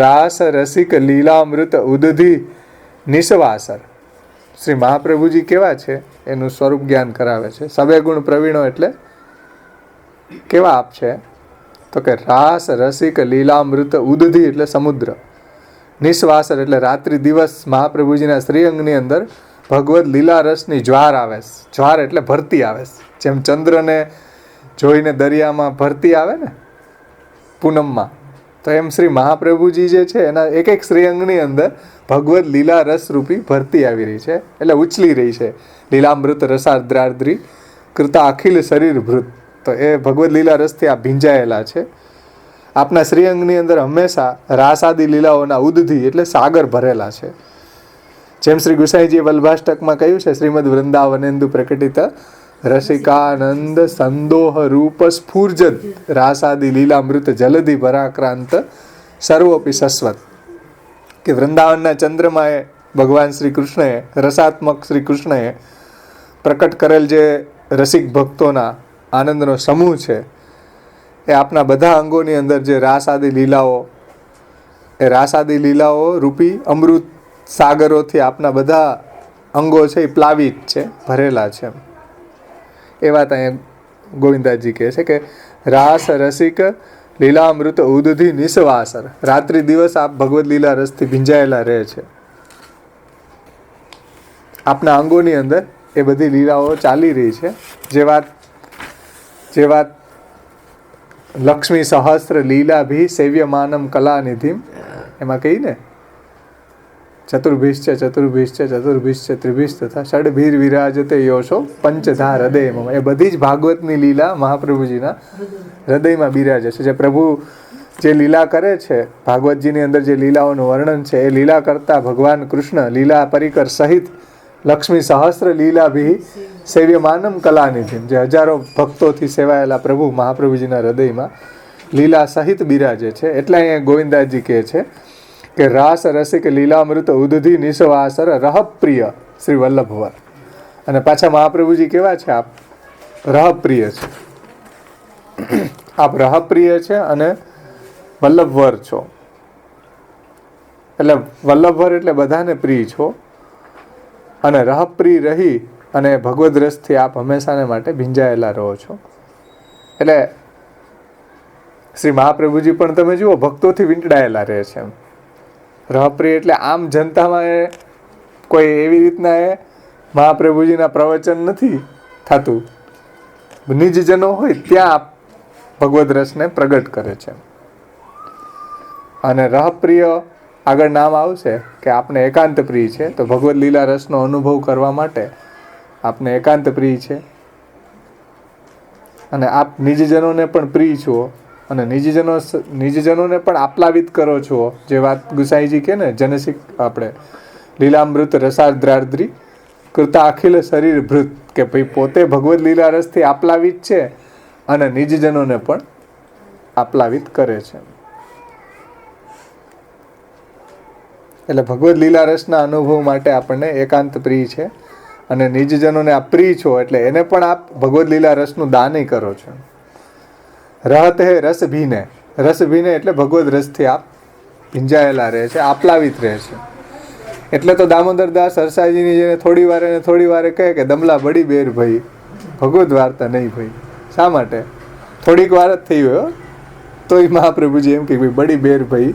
રાસ રસિક લીલામૃત ઉદધિ નિસ્વાસર. શ્રી મહાપ્રભુજી કેવા છે એનું સ્વરૂપ જ્ઞાન કરાવે છે. સબે ગુણ પ્રવીણો એટલે કેવા આપ છે? તો કે રાસ રસિક લીલામૃત ઉદધિ એટલે સમુદ્ર, નિસ્વાસર એટલે રાત્રિ દિવસ મહાપ્રભુજીના શ્રીઅંગની અંદર ભગવદ લીલા રસની જ્વાર આવે. જ્વાર એટલે ભરતી આવે. જેમ ચંદ્રને જોઈને દરિયામાં ભરતી આવે ને પૂનમમાં, તો એમ શ્રી મહાપ્રભુજી જે છે એના એક એક શ્રીઅંગની અંદર ભગવદ લીલા રસ રૂપી ભરતી આવી રહી છે. એટલે ઉછલી રહી છે. લીલામૃત રસાદ્રાદ્રી કૃતા અખિલ શરીર ભૃત. તો એ ભગવદ લીલા રસથી આ ભીંજાયેલા છે. આપના શ્રીઅંગની અંદર હંમેશા રાસાદી લીલાઓના ઉદધિ એટલે સાગર ભરેલા છે. જેમ શ્રી ગુસાઈજીએ વલ્ભાષ્ટકમાં કહ્યું છે, શ્રીમદ વૃંદાવનેન્દુ પ્રકટિત રસિકાનંદ સંદોહ રૂપ સ્ફૂર્જત રાસાદિ લીલામૃત જલધિ પરાક્રાંત સર્વોપી સસ્વત, કે વૃંદાવનના ચંદ્રમાએ ભગવાન શ્રી કૃષ્ણએ, રસાત્મક શ્રી કૃષ્ણએ પ્રકટ કરેલ જે રસિક ભક્તોના આનંદનો સમૂહ છે, એ આપના બધા અંગોની અંદર જે રાસાદિ લીલાઓ, એ રાસાદિ લીલાઓ રૂપી અમૃત સાગરોથી આપના બધા અંગો છે એ પ્લાવિત છે, ભરેલા છે. એ વાત અહીંયા ગોવિંદાજી કહે છે કે રાસ રસિક લીલામૃત ઉદધિ નિસ્વાસર, રાત્રિ દિવસ આપ ભગવદ લીલા રસથી ભીંજાયેલા રહે છે. આપના અંગોની અંદર એ બધી લીલાઓ ચાલી રહી છે. જે વાત લક્ષ્મી સહસ્ત્ર લીલાભી સેવ્યમાનમ કલાનિધિમ એમાં કહી ને, ચતુર્ભિશ્ચ ચતુર્ભિશ્ચ ચતુર્ભિશ્ચ ત્રિભિશ્ચ તથા ષડભીર વિરાજતે યોશો પંચધા હૃદયમાં, એ બધી જ ભાગવતની લીલા મહાપ્રભુજીના હૃદયમાં બિરાજે છે. જે પ્રભુ જે લીલા કરે છે, ભાગવતજીની અંદર જે લીલાઓનું વર્ણન છે, એ લીલા કરતા ભગવાન કૃષ્ણ લીલા પરિકર સહિત લક્ષ્મી સહસ્ત્ર લીલાભી સેવ્યમાનમ કલાનિધિમ, જે હજારો ભક્તોથી સેવાયેલા પ્રભુ મહાપ્રભુજીના હૃદયમાં લીલા સહિત બિરાજે છે. એટલે અહીંયા ગોવિંદાજી કહે છે કે રાસ રસિક લીલામૃત ઉદધિ નિસ્વાસર રહપ્રિય શ્રી વલ્લભવર. અને પાછા મહાપ્રભુજી કેવા છે? આપ રહપ્રિય છે, આપ રહપ્રિય છે અને વલ્લભવર છો. એટલે વલ્લભવર એટલે બધાને પ્રિય છો, અને રહપ્રિય રહી અને ભગવદ રસથી આપ હંમેશાને માટે ભીંજાયેલા રહો છો. એટલે શ્રી મહાપ્રભુજી પણ તમે જુઓ ભક્તોથી વીંટળાયેલા રહે છે. રહપ્રિય એટલે આમ જનતામાં એ કોઈ એવી રીતના એ મહાપ્રભુજીના પ્રવચન નથી થતું, નિજજનો હોય ત્યાં આપ ભગવદ રસને પ્રગટ કરે છે. અને રહપ્રિય આગળ નામ આવશે કે આપને એકાંત પ્રિય છે, તો ભગવદ લીલા રસનો અનુભવ કરવા માટે આપને એકાંત પ્રિય છે. અને આપ નિજજનોને પણ પ્રિય છો, અને નિજજનોને પણ આપ્લાવિત કરો છો. જે વાત ગુસાઈજી કે ને, જનસિક આપણે લીલામૃત રસાદ્રાદ્રી કૃતા અખિલ શરીર ભૃત, કે ભાઈ પોતે ભગવદ લીલા રસથી આપ્લાવિત છે અને નિજજનોને પણ આપ્લાવિત કરે છે. એટલે ભગવદ લીલા રસના અનુભવ માટે આપણને એકાંત પ્રિય છે, અને નિજજનોને આપ પ્રિય છો એટલે એને પણ આપ ભગવદ લીલા રસનું દાન કરો છો. રહત હે રસ ભીને, રસ ભીને એટલે ભગવદ રસથી આપ ભીંજાયેલા રહે છે, આપ્લાવિત રહે છે. એટલે તો દામોદરદાસ સરસાજીની જેને થોડી વારે કહે કે દમલા બડી બેર ભાઈ, ભગવદ વાર્તા નહીં ભાઈ. શા માટે? થોડીક વાર જ થઈ હોય, તોય મહાપ્રભુજી એમ કે ભાઈ બડી બેર ભાઈ,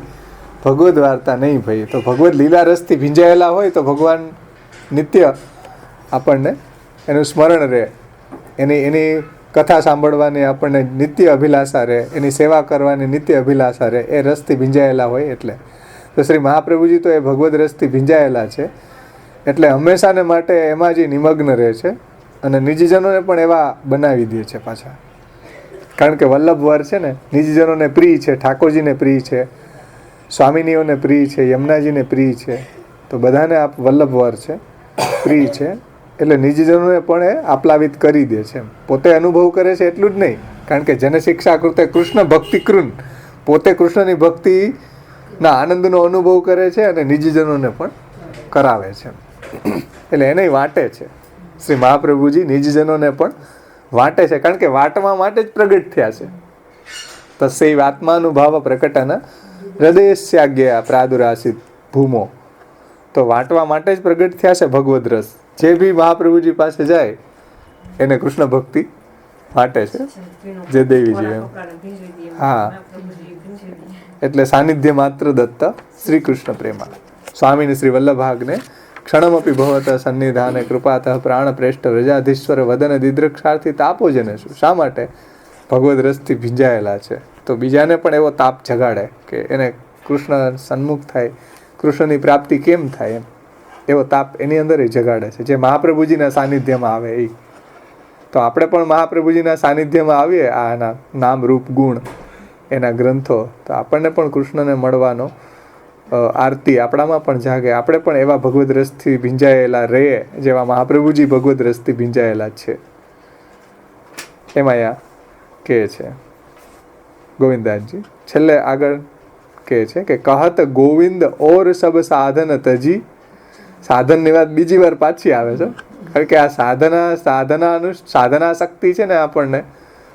ભગવદ વાર્તા નહીં ભાઈ. તો ભગવદ લીલા રસથી ભીંજાયેલા હોય તો ભગવાન નિત્ય આપણને એનું સ્મરણ રહે, એની કથા સાંભળવાની આપણને નિત્ય અભિલાષા રહે, એની સેવા કરવાની નિત્ય અભિલાષા રહે, એ રસથી ભીંજાયેલા હોય. એટલે તો શ્રી મહાપ્રભુજી તો એ ભગવદ રસથી ભીંજાયેલા છે, એટલે હંમેશાને માટે એમાં જ નિમગ્ન રહે છે, અને નિજજનોને પણ એવા બનાવી દે છે પાછા. કારણ કે વલ્લભવર છે ને, નિજજનોને પ્રિય છે, ઠાકોરજીને પ્રિય છે, સ્વામિનીઓને પ્રિય છે, યમુનાજીને પ્રિય છે, તો બધાને આપ વલ્લભવર છે, પ્રિય છે. એટલે નિજજનોને પણ એ આપ્લાવિત કરી દે છે. પોતે અનુભવ કરે છે એટલું જ નહીં, કારણ કે જનશિક્ષા કૃતે કૃષ્ણ ભક્તિ કૃન, પોતે કૃષ્ણની ભક્તિના આનંદનો અનુભવ કરે છે અને નિજજનોને પણ કરાવે છે. એટલે એને વાંટે છે શ્રી મહાપ્રભુજી, નિજજનોને પણ વાંટે છે, કારણ કે વાટવા માટે જ પ્રગટ થયા છે. તસ્યૈવ આત્માનુભાવ પ્રકટન હૃદયસ્યાજ્ઞયા પ્રાદુરાસિત ભૂમો, તો વાંટવા માટે જ પ્રગટ થયા છે ભગવદ રસ. જે બી મહાપ્રભુજી પાસે જાય એને કૃષ્ણ ભક્તિ વાંટે છે, જે દેવીજી એમ. હા, એટલે સાનિધ્ય માત્ર દત્ત શ્રી કૃષ્ણ પ્રેમા સ્વામીને શ્રી વલ્લભાગ્ને ક્ષણમપી ભવત સન્નિધાને કૃપાતઃ પ્રાણ પ્રેષ્ઠ વ્રજાધીશ્વર વદન દિદ્રક્ષાર્થી તાપો જને શું. શા માટે? ભગવદ રસથી ભીંજાયેલા છે, તો બીજાને પણ એવો તાપ જગાડે કે એને કૃષ્ણ સન્મુખ થાય, કૃષ્ણની પ્રાપ્તિ કેમ થાય, એવો તાપ એની અંદર જગાડે છે, જે મહાપ્રભુજીના સાનિધ્યમાં આવે એ. તો આપણે પણ મહાપ્રભુજીના સાનિધ્યમાં આવીએ, આના નામ રૂપ ગુણ એના ગ્રંથો, તો આપણને પણ કૃષ્ણને મળવાનો આરતી આપણામાં પણ જાગે, આપણે પણ એવા ભગવદ રસથી ભીંજાયેલા રહીએ જેવા મહાપ્રભુજી ભગવદ રસથી ભીંજાયેલા છે. એમાં અહીંયા કહે છે ગોવિંદાસજી છેલ્લે આગળ કહે છે કે કહત ગોવિંદ ઓર સબ સાધન તજી. સાધનની વાત બીજી વાર પાછી આવે છે, કારણ કે આ સાધના શક્તિ છે ને આપણને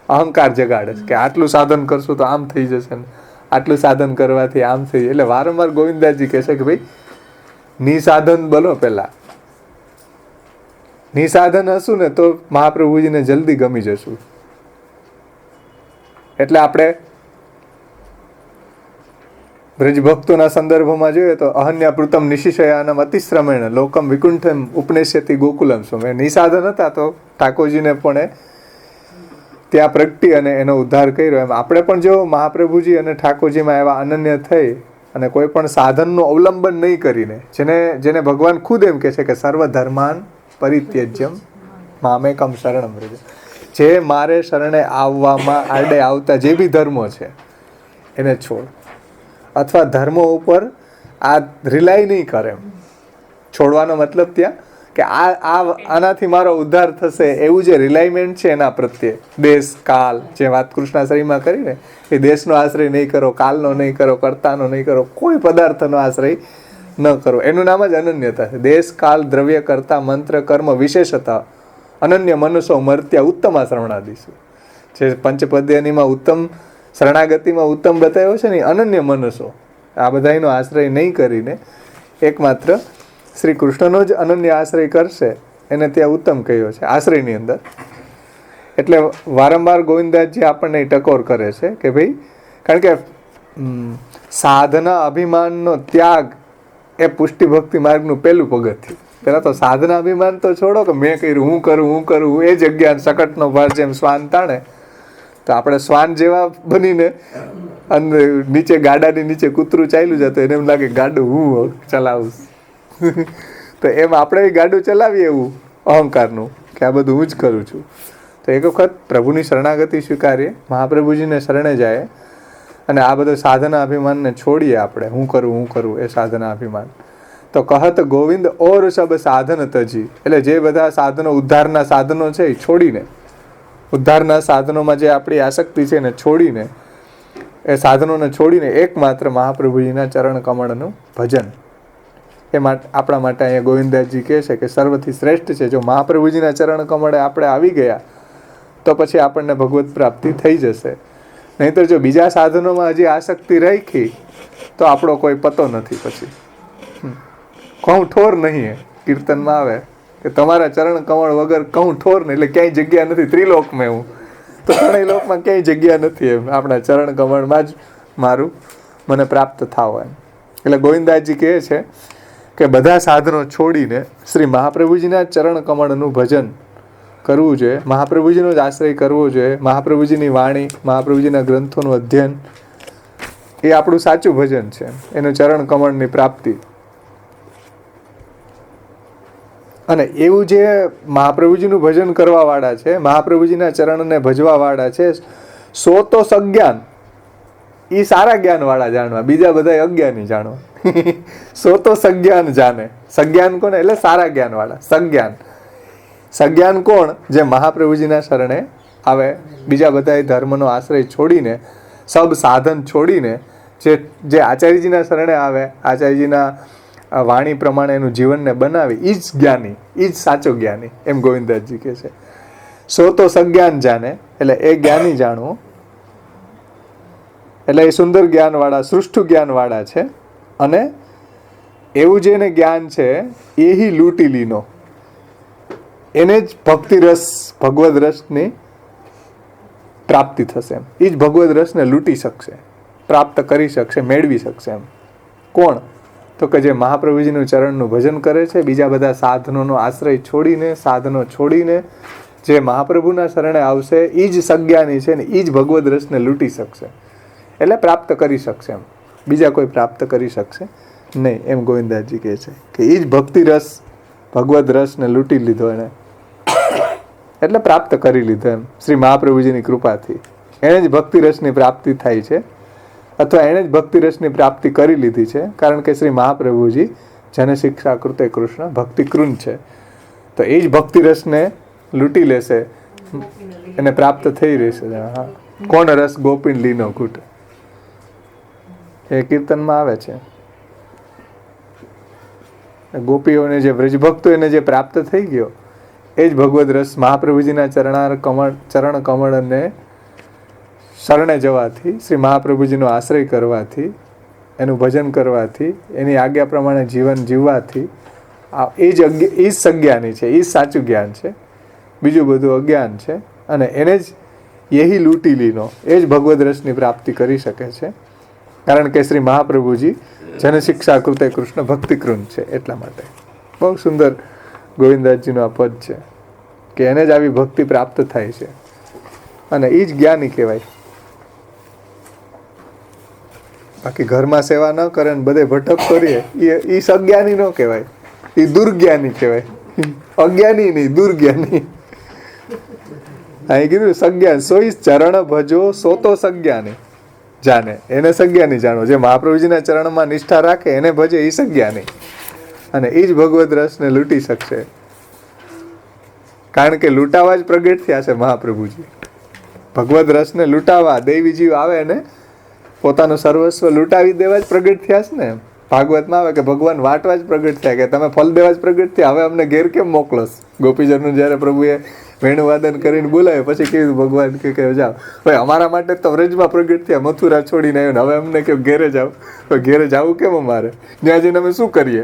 અહંકાર જગાડે છે કે આટલું સાધન કરશું તો આમ થઈ જશે ને આટલું સાધન કરવાથી આમ થઈ જાય. એટલે વારંવાર ગોવિંદાસજી કહે છે કે ભાઈ નિસાધન બનો. પહેલા નિસાધન હશું ને તો મહાપ્રભુજીને જલ્દી ગમી જશું. એટલે આપણે બ્રજભક્તોના સંદર્ભમાં જોઈએ તો અહન્યાપૃતમ નિશિશયાનમ અતિશ્રમેણ લોકમ વિકુંઠમ ઉપનેશ્યતિ ગોકુલમ સ્વમે. નિસાધન હતા તો ઠાકોરજીને પણ ત્યાં પ્રગટી અને એનો ઉદ્ધાર કર્યો. એમ આપણે પણ જો મહાપ્રભુજી અને ઠાકોરજીમાં એવા અનન્ય થઈ અને કોઈ પણ સાધનનું અવલંબન નહીં કરીને, જેને ભગવાન ખુદ એમ કહે છે કે સર્વ ધર્માન પરિત્યજ્યમ મામેકમ શરણમ વ્રજ, જે મારે શરણે આવવામાં આડે આવતા જે બી ધર્મો છે એને છોડ, અથવા ધર્મો ઉપર આ રિલાય નહીં કરે. છોડવાનો મતલબ ત્યાં કે આનાથી મારો ઉદ્ધાર થશે એવું જે રિલાયમેન્ટ છે એના પ્રત્યે, દેશ કાલ, જે વાત કૃષ્ણાશ્રયમાં કરીને એ દેશનો આશ્રય નહીં કરો, કાલનો નહીં કરો, કર્તાનો નહીં કરો, કોઈ પદાર્થનો આશ્રય ન કરો. એનું નામ જ અનન્યતા છે. દેશ કાલ દ્રવ્ય કર્તા મંત્ર કર્મ વિશેષતા અનન્ય મનુષ્યો મર્ત્યા ઉત્તમ શ્રવણાદિશુ. જે પંચપદ્યનીમાં ઉત્તમ શરણાગતિમાં ઉત્તમ બતાવ્યો છે ને અનન્ય મનુષ્યો, આ બધાનો આશ્રય નહીં કરીને એકમાત્ર શ્રી કૃષ્ણનો જ અનન્ય આશ્રય કરશે એને ત્યાં ઉત્તમ કહ્યો છે આશ્રયની અંદર. એટલે વારંવાર ગોવિંદાસજી આપણને ટકોર કરે છે કે ભાઈ, કારણ કે સાધના અભિમાનનો ત્યાગ એ પુષ્ટિ ભક્તિ માર્ગનું પહેલું પગથિયું. પહેલાં તો સાધના અભિમાન તો છોડો કે મેં કર્યું, હું કરું, એ જગ્યા શકટનો ભાર જેમ શ્વાન તાણે, તો આપણે શ્વાન જેવા બનીને અને નીચે ગાડાની નીચે કૂતરું ચાલ્યું જતું એને એમ લાગે ગાડું હું ચલાવું. તો એમ આપણે ગાડું ચલાવીએ એવું અહંકારનું કે આ બધું હું જ કરું છું. તો એક વખત પ્રભુની શરણાગતિ સ્વીકારીએ, મહાપ્રભુજીને શરણે જાય અને આ બધો સાધના અભિમાનને છોડીએ આપણે, હું કરું એ સાધના અભિમાન. તો કહત ગોવિંદ ઓર સબ સાધન તજી, એટલે જે બધા સાધનો ઉદ્ધારના સાધનો છે એ છોડીને, ઉદ્ધારના સાધનોમાં જે આપણી આસક્તિ છે એને છોડીને, એ સાધનોને છોડીને એકમાત્ર મહાપ્રભુજીના ચરણ કમળનું ભજન. એ માટે આપણા માટે અહીંયા ગોવિંદાસજી કહે છે કે સર્વથી શ્રેષ્ઠ છે. જો મહાપ્રભુજીના ચરણ કમળે આપણે આવી ગયા તો પછી આપણને ભગવત પ્રાપ્તિ થઈ જશે. નહીંતર જો બીજા સાધનોમાં હજી આસક્તિ રાખી તો આપણો કોઈ પતો નથી. પછી કહું ઠોર નહીં, કીર્તનમાં આવે કે તમારા ચરણ કમળ વગર કહું ઠોર નહીં, એટલે ક્યાંય જગ્યા નથી ત્રિલોકમાં. એવું તો ત્રણેય લોકમાં ક્યાંય જગ્યા નથી એમ, આપણા ચરણ કમળમાં જ મને પ્રાપ્ત થાવ એમ. એટલે ગોવિંદાસજી કહે છે કે બધા સાધનો છોડીને શ્રી મહાપ્રભુજીના ચરણ કમળનું ભજન કરવું જોઈએ, મહાપ્રભુજીનો જ આશ્રય કરવો જોઈએ. મહાપ્રભુજીની વાણી, મહાપ્રભુજીના ગ્રંથોનું અધ્યયન એ આપણું સાચું ભજન છે, એનું ચરણ કમળની પ્રાપ્તિ. અને એવું જે મહાપ્રભુજીનું ભજન કરવાવાળા છે, મહાપ્રભુજીના ચરણને ભજવાવાળા છે, સો તો સજ્ઞાન, એ સારા જ્ઞાનવાળા જાણવા, બીજા બધા અજ્ઞાની જાણવા. સો તો સજ્ઞાન જાણે. સજ્ઞાન કોને? એટલે સારા જ્ઞાનવાળા. સજ્ઞાન કોણ? જે મહાપ્રભુજીના શરણે આવે, બીજા બધા ધર્મનો આશ્રય છોડીને, સબ સાધન છોડીને જે આચાર્યજીના શરણે આવે, આચાર્યજીના વાણી પ્રમાણે એનું જીવનને બનાવી, એ જ જ્ઞાની, એ જ સાચો જ્ઞાની. એમ ગોવિંદાસજી કહે છે. સો તો સજ્ઞાન જાણે, એટલે એ જ્ઞાની જાણવું, એટલે એ સુંદર જ્ઞાનવાળા, સૃષ્ટ જ્ઞાનવાળા છે. અને એવું જેને જ્ઞાન છે એ હી લૂંટી લીનો, એને જ ભક્તિ રસ, ભગવદ રસની પ્રાપ્તિ થશે એમ. એ જ ભગવદ રસને લૂંટી શકશે, પ્રાપ્ત કરી શકશે, મેળવી શકશે એમ. કોણ? તો કે જે મહાપ્રભુજીનું ચરણનું ભજન કરે છે, બીજા બધા સાધનોનો આશ્રય છોડીને, સાધનો છોડીને જે મહાપ્રભુના શરણે આવશે એ જ સજ્ઞાની છે ને એ જ ભગવદ રસને લૂંટી શકશે, એટલે પ્રાપ્ત કરી શકશે એમ. બીજા કોઈ પ્રાપ્ત કરી શકશે નહીં. એમ ગોવિંદાસજી કહે છે કે એ જ ભક્તિ રસ, ભગવદ રસને લૂંટી લીધો એને, એટલે પ્રાપ્ત કરી લીધો એમ. શ્રી મહાપ્રભુજીની કૃપાથી એને જ ભક્તિ રસની પ્રાપ્તિ થાય છે. અથવા એણે જ ભક્તિ રસની પ્રાપ્તિ કરી લીધી છે, કારણ કે શ્રી મહાપ્રભુજી જન શિક્ષા કૃતે કૃષ્ણ ભક્તિ કૃન છે. તો એ જ ભક્તિ રસને લૂંટી લેશે, એને પ્રાપ્ત થઈ રહેશે. હા, કોણ રસ ગોપીન લીનો કૂટ, એ કીર્તનમાં આવે છે. ગોપીઓને જે વ્રજભક્તો એને જે પ્રાપ્ત થઈ ગયો એ જ ભગવદ રસ મહાપ્રભુજીના ચરણ કમળને શરણે જવાથી, શ્રી મહાપ્રભુજીનો આશ્રય કરવાથી, એનું ભજન કરવાથી, એની આજ્ઞા પ્રમાણે જીવન જીવવાથી એ જ સજ્ઞાની છે, એ જ સાચું જ્ઞાન છે. બીજું બધું અજ્ઞાન છે. અને એને જ યહી લૂંટી લીનો, એ જ ભગવદ રસની પ્રાપ્તિ કરી શકે છે, કારણ કે શ્રી મહાપ્રભુજી જન શિક્ષા કૃતે કૃષ્ણ ભક્તિ કૃન છે. એટલા માટે બહુ સુંદર ગોવિંદાસજીનું આ પદ છે કે એને જ આવી ભક્તિ પ્રાપ્ત થાય છે, અને એ જ જ્ઞાની કહેવાય. બાકી ઘરમાં સેવા ન કરે ને બધે ભટક કરીએ એ સજ્ઞાની ન કહેવાય, એ દુર્જ્ઞાની કહેવાય. અજ્ઞાની નહીં, દુર્જ્ઞાની. અહીં કીધું સજ્ઞાન, સોઈ ચરણ ભજો સો તો સજ્ઞાની જાને, એને સજ્ઞાની જાણો. જે મહાપ્રભુજીના ચરણમાં નિષ્ઠા રાખે એને ભજે એ સજ્ઞાની, અને એ જ ભગવદ રસને લૂંટી શકશે, કારણ કે લૂંટાવા જ પ્રગટ થયા છે મહાપ્રભુજી. ભગવદ રસને લૂંટાવા દૈવી જીવ આવે ને પોતાનું સર્વસ્વ લૂંટાવી દેવા જ પ્રગટ થયા છે ને. ભાગવતમાં આવે કે ભગવાન વાટવા જ પ્રગટ થયા, કે તમે ફલ દેવા જ પ્રગટ થયા, હવે અમને ઘેર કેમ મોકલોસ? ગોપીજનનું જ્યારે પ્રભુએ વેણુવાદન કરીને બોલાવે પછી કીધું ભગવાન કે જાઓ, ભાઈ અમારા માટે તો વ્રજમાં પ્રગટ થયા, મથુરા છોડીને આવ્યો ને હવે અમને કેમ ઘેરે જાવ? ઘેરે જવું કેમ અમારે? ત્યાં જઈને અમે શું કરીએ?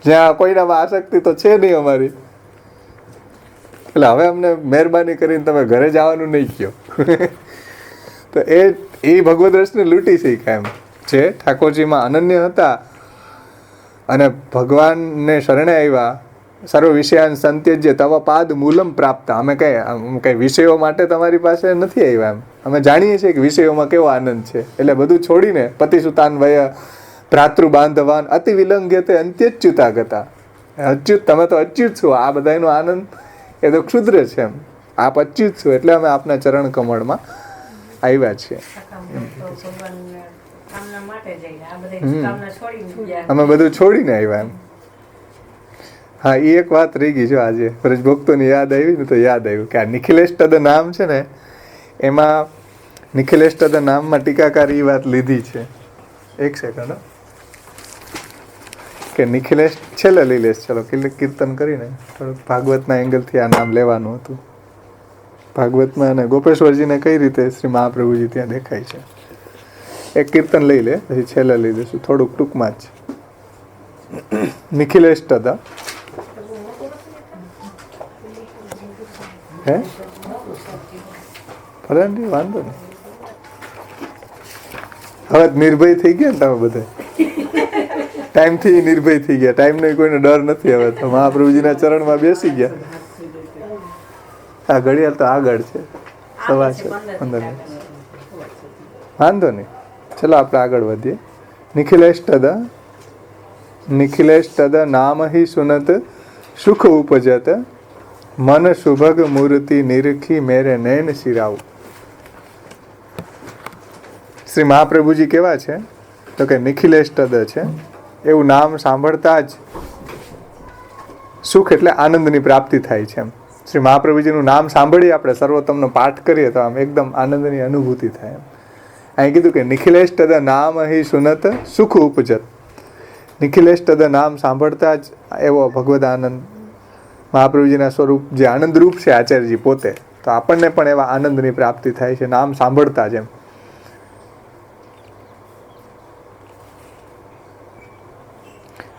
જ્યાં કોઈનામાં આસક્તિ તો છે નહીં અમારી, એટલે હવે અમને મહેરબાની કરીને તમે ઘરે જવાનું નહીં કહો. તો એ ભગવદ રસને લૂંટી શીખ્યા એમ છે. ઠાકોરજીમાં અનન્ય હતા અને ભગવાનને શરણે આવ્યા. સર્વ વિષયાન સંત્યજ્ય તવ પાદ મૂલમ પ્રાપ્ત. અમે કઈ વિષયો માટે તમારી પાસે નથી આવ્યા એમ. અમે જાણીએ છીએ કે વિષયોમાં કેવો આનંદ છે, એટલે બધું છોડીને પતિસુતાન વય ભ્રાતૃ બાંધવાન અતિ વિલંઘ્યતે અંત્યચ્યુતા ગતા. અચ્યુત, તમે તો અચ્યુત છો, આ બધાનો આનંદ એ તો ક્ષુદ્ર છે એમ. આપ અચ્યુત છો એટલે અમે આપના ચરણ કમળમાં આવ્યા છીએ. અમે બધું છોડીને આવ્યા એમ. હા, એ એક વાત રહી ગઈ. જો આજે વ્રજભક્તોની યાદ આવી ને તો યાદ આવ્યું કે આ નિખિલેશ તદ નામ છે ને, એમાં નિખિલેશ તદ નામમાં ટીકાકાર એ વાત લીધી છે. એક સેકન્ડ, કે નિખિલેશ છેલ્લે લઈ લેશ. ચલો કીર્તન કરીને થોડુંક ભાગવતના એંગલથી આ નામ લેવાનું હતું. ભાગવતમાં અને ગોપેશ્વરજીને કઈ રીતે શ્રી મહાપ્રભુજી ત્યાં દેખાય છે. એક કીર્તન લઈ લે, પછી છેલ્લે લઈ લઈશું થોડુંક ટૂંકમાં જ. નિખિલેશ તદા હે ભલે નહીં, વાંધો નહીં. હવે નિર્ભય થઈ ગયા ને તમે બધા, ટાઈમથી નિર્ભય થઈ ગયા. ટાઈમનો કોઈને ડર નથી હવે તો. મહાપ્રભુજીના ચરણમાં બેસી ગયા. આ ઘડિયાળ તો આગળ છે, સવા છે 15 વાંધો નહીં. ચલો આપણે આગળ વધીએ. નિખિલેશ તદ નામ હિ સુનત સુખ ઉપજત મન શુભગ મૂર્તિ નિરખી મેરે નયન શિરાવ. શ્રી મહાપ્રભુજી કેવા છે તો કે નિખિલેશ તદ છે. એવું નામ સાંભળતા જ સુખ એટલે આનંદની પ્રાપ્તિ થાય છે એમ. શ્રી મહાપ્રભુજીનું નામ સાંભળીએ આપણે, સર્વોત્તમનો પાઠ કરીએ તો આમ એકદમ આનંદની અનુભૂતિ થાય એમ. અહીં કીધું કે નિખિલેશ તદ નામ હિ સુનત સુખ ઉપજત. નિખિલેશ તદ નામ સાંભળતા જ એવો ભગવદ આનંદ, મહાપ્રભુજીના સ્વરૂપ જે આનંદરૂપ છે આચાર્યજી પોતે, તો આપણને પણ એવા આનંદની પ્રાપ્તિ થાય છે નામ સાંભળતા જ એમ.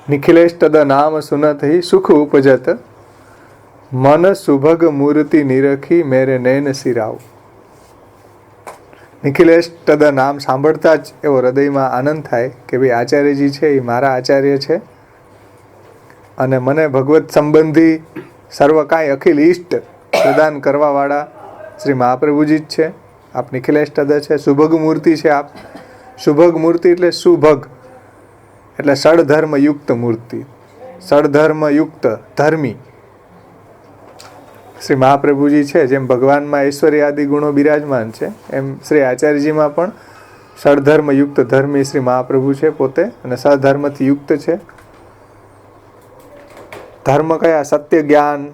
નિખિલેશ તદ નામ સુનત હિ સુખ ઉપજત મન સુભગ મૂર્તિ નિરખી મેરે નયન શિરાવ. નિખિલેશ તદ નામ સાંભળતા જ એવો હૃદયમાં આનંદ થાય કે ભાઈ આચાર્યજી છે એ મારા આચાર્ય છે, અને મને ભગવત સંબંધી સર્વ કાંઈ અખિલ ઈષ્ટ પ્રદાન કરવાવાળા શ્રી મહાપ્રભુજી જ છે. આપ નિખિલેશ તદ છે. સુભગ મૂર્તિ છે આપ. સુભગ મૂર્તિ એટલે સુભગ એટલે સડધર્મયુક્ત મૂર્તિ, સડધર્મયુક્ત ધર્મી શ્રી મહાપ્રભુજી છે. જેમ ભગવાનમાં ઐશ્વર્ય આદિ ગુણો બિરાજમાન છે, એમ શ્રી આચાર્યજીમાં પણ સળધર્મ યુક્ત ધર્મી શ્રી મહાપ્રભુ છે પોતે, અને સધર્મથી યુક્ત છે. ધર્મ કયા? સત્ય, જ્ઞાન,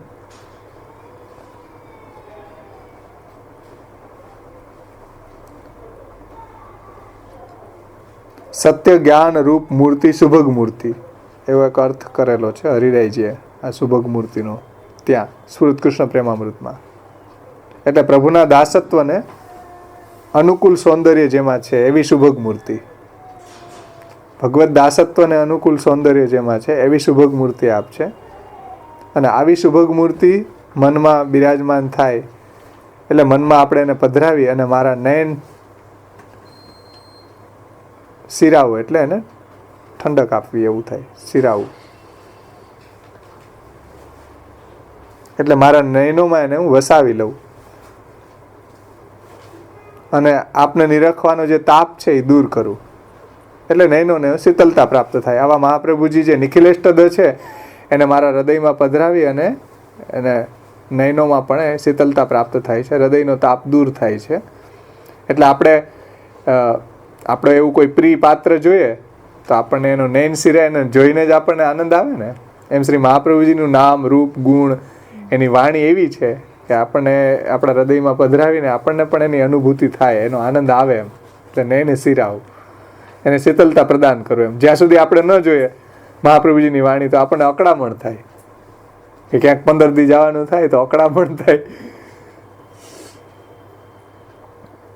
સત્ય જ્ઞાન રૂપ મૂર્તિ, શુભગ મૂર્તિ, એવો એક અર્થ કરેલો છે હરિરાયજીએ આ શુભગ મૂર્તિનો ત્યાં સુરત કૃષ્ણ પ્રેમામૃતમાં. એટલે પ્રભુના દાસત્વને અનુકૂળ સૌંદર્ય જેમાં છે એવી શુભગ મૂર્તિ, ભગવત દાસત્વને અનુકૂળ સૌંદર્ય જેમાં છે એવી શુભગ મૂર્તિ આપ છે. અને આવી શુભગ મૂર્તિ મનમાં બિરાજમાન થાય એટલે મનમાં આપણે એને પધરાવી અને મારા નયન સિરાવું, એટલે એને ઠંડક આપવી એવું થાય. સિરાવું એટલે મારા નયનોમાં એને હું વસાવી લઉં અને આપને નિરખવાનો જે તાપ છે એ દૂર કરું, એટલે નયનોને શીતલતા પ્રાપ્ત થાય. આવા મહાપ્રભુજી જે નિખિલેષ્ટદ છે એને મારા હૃદયમાં પધરાવી અને એને નયનોમાં પણ એ શીતલતા પ્રાપ્ત થાય છે, હૃદયનો તાપ દૂર થાય છે. એટલે આપણે એવું કોઈ પ્રિય પાત્ર જોઈએ તો આપણને એનો નયન સિરાય એને જોઈને જ આપણને આનંદ આવે ને. એમ શ્રી મહાપ્રભુજીનું નામ, રૂપ, ગુણ, એની વાણી એવી છે કે આપણને આપણા હૃદયમાં પધરાવીને આપણને પણ એની અનુભૂતિ થાય, એનો આનંદ આવે એમ. એટલે નયને સિરાવું, એને શીતલતા પ્રદાન કરવું એમ. જ્યાં સુધી આપણે ન જોઈએ મહાપ્રભુજીની વાણી તો આપણને અકળામણ થાય કે ક્યાંક 15 દી જવાનું થાય તો અકળામણ થાય.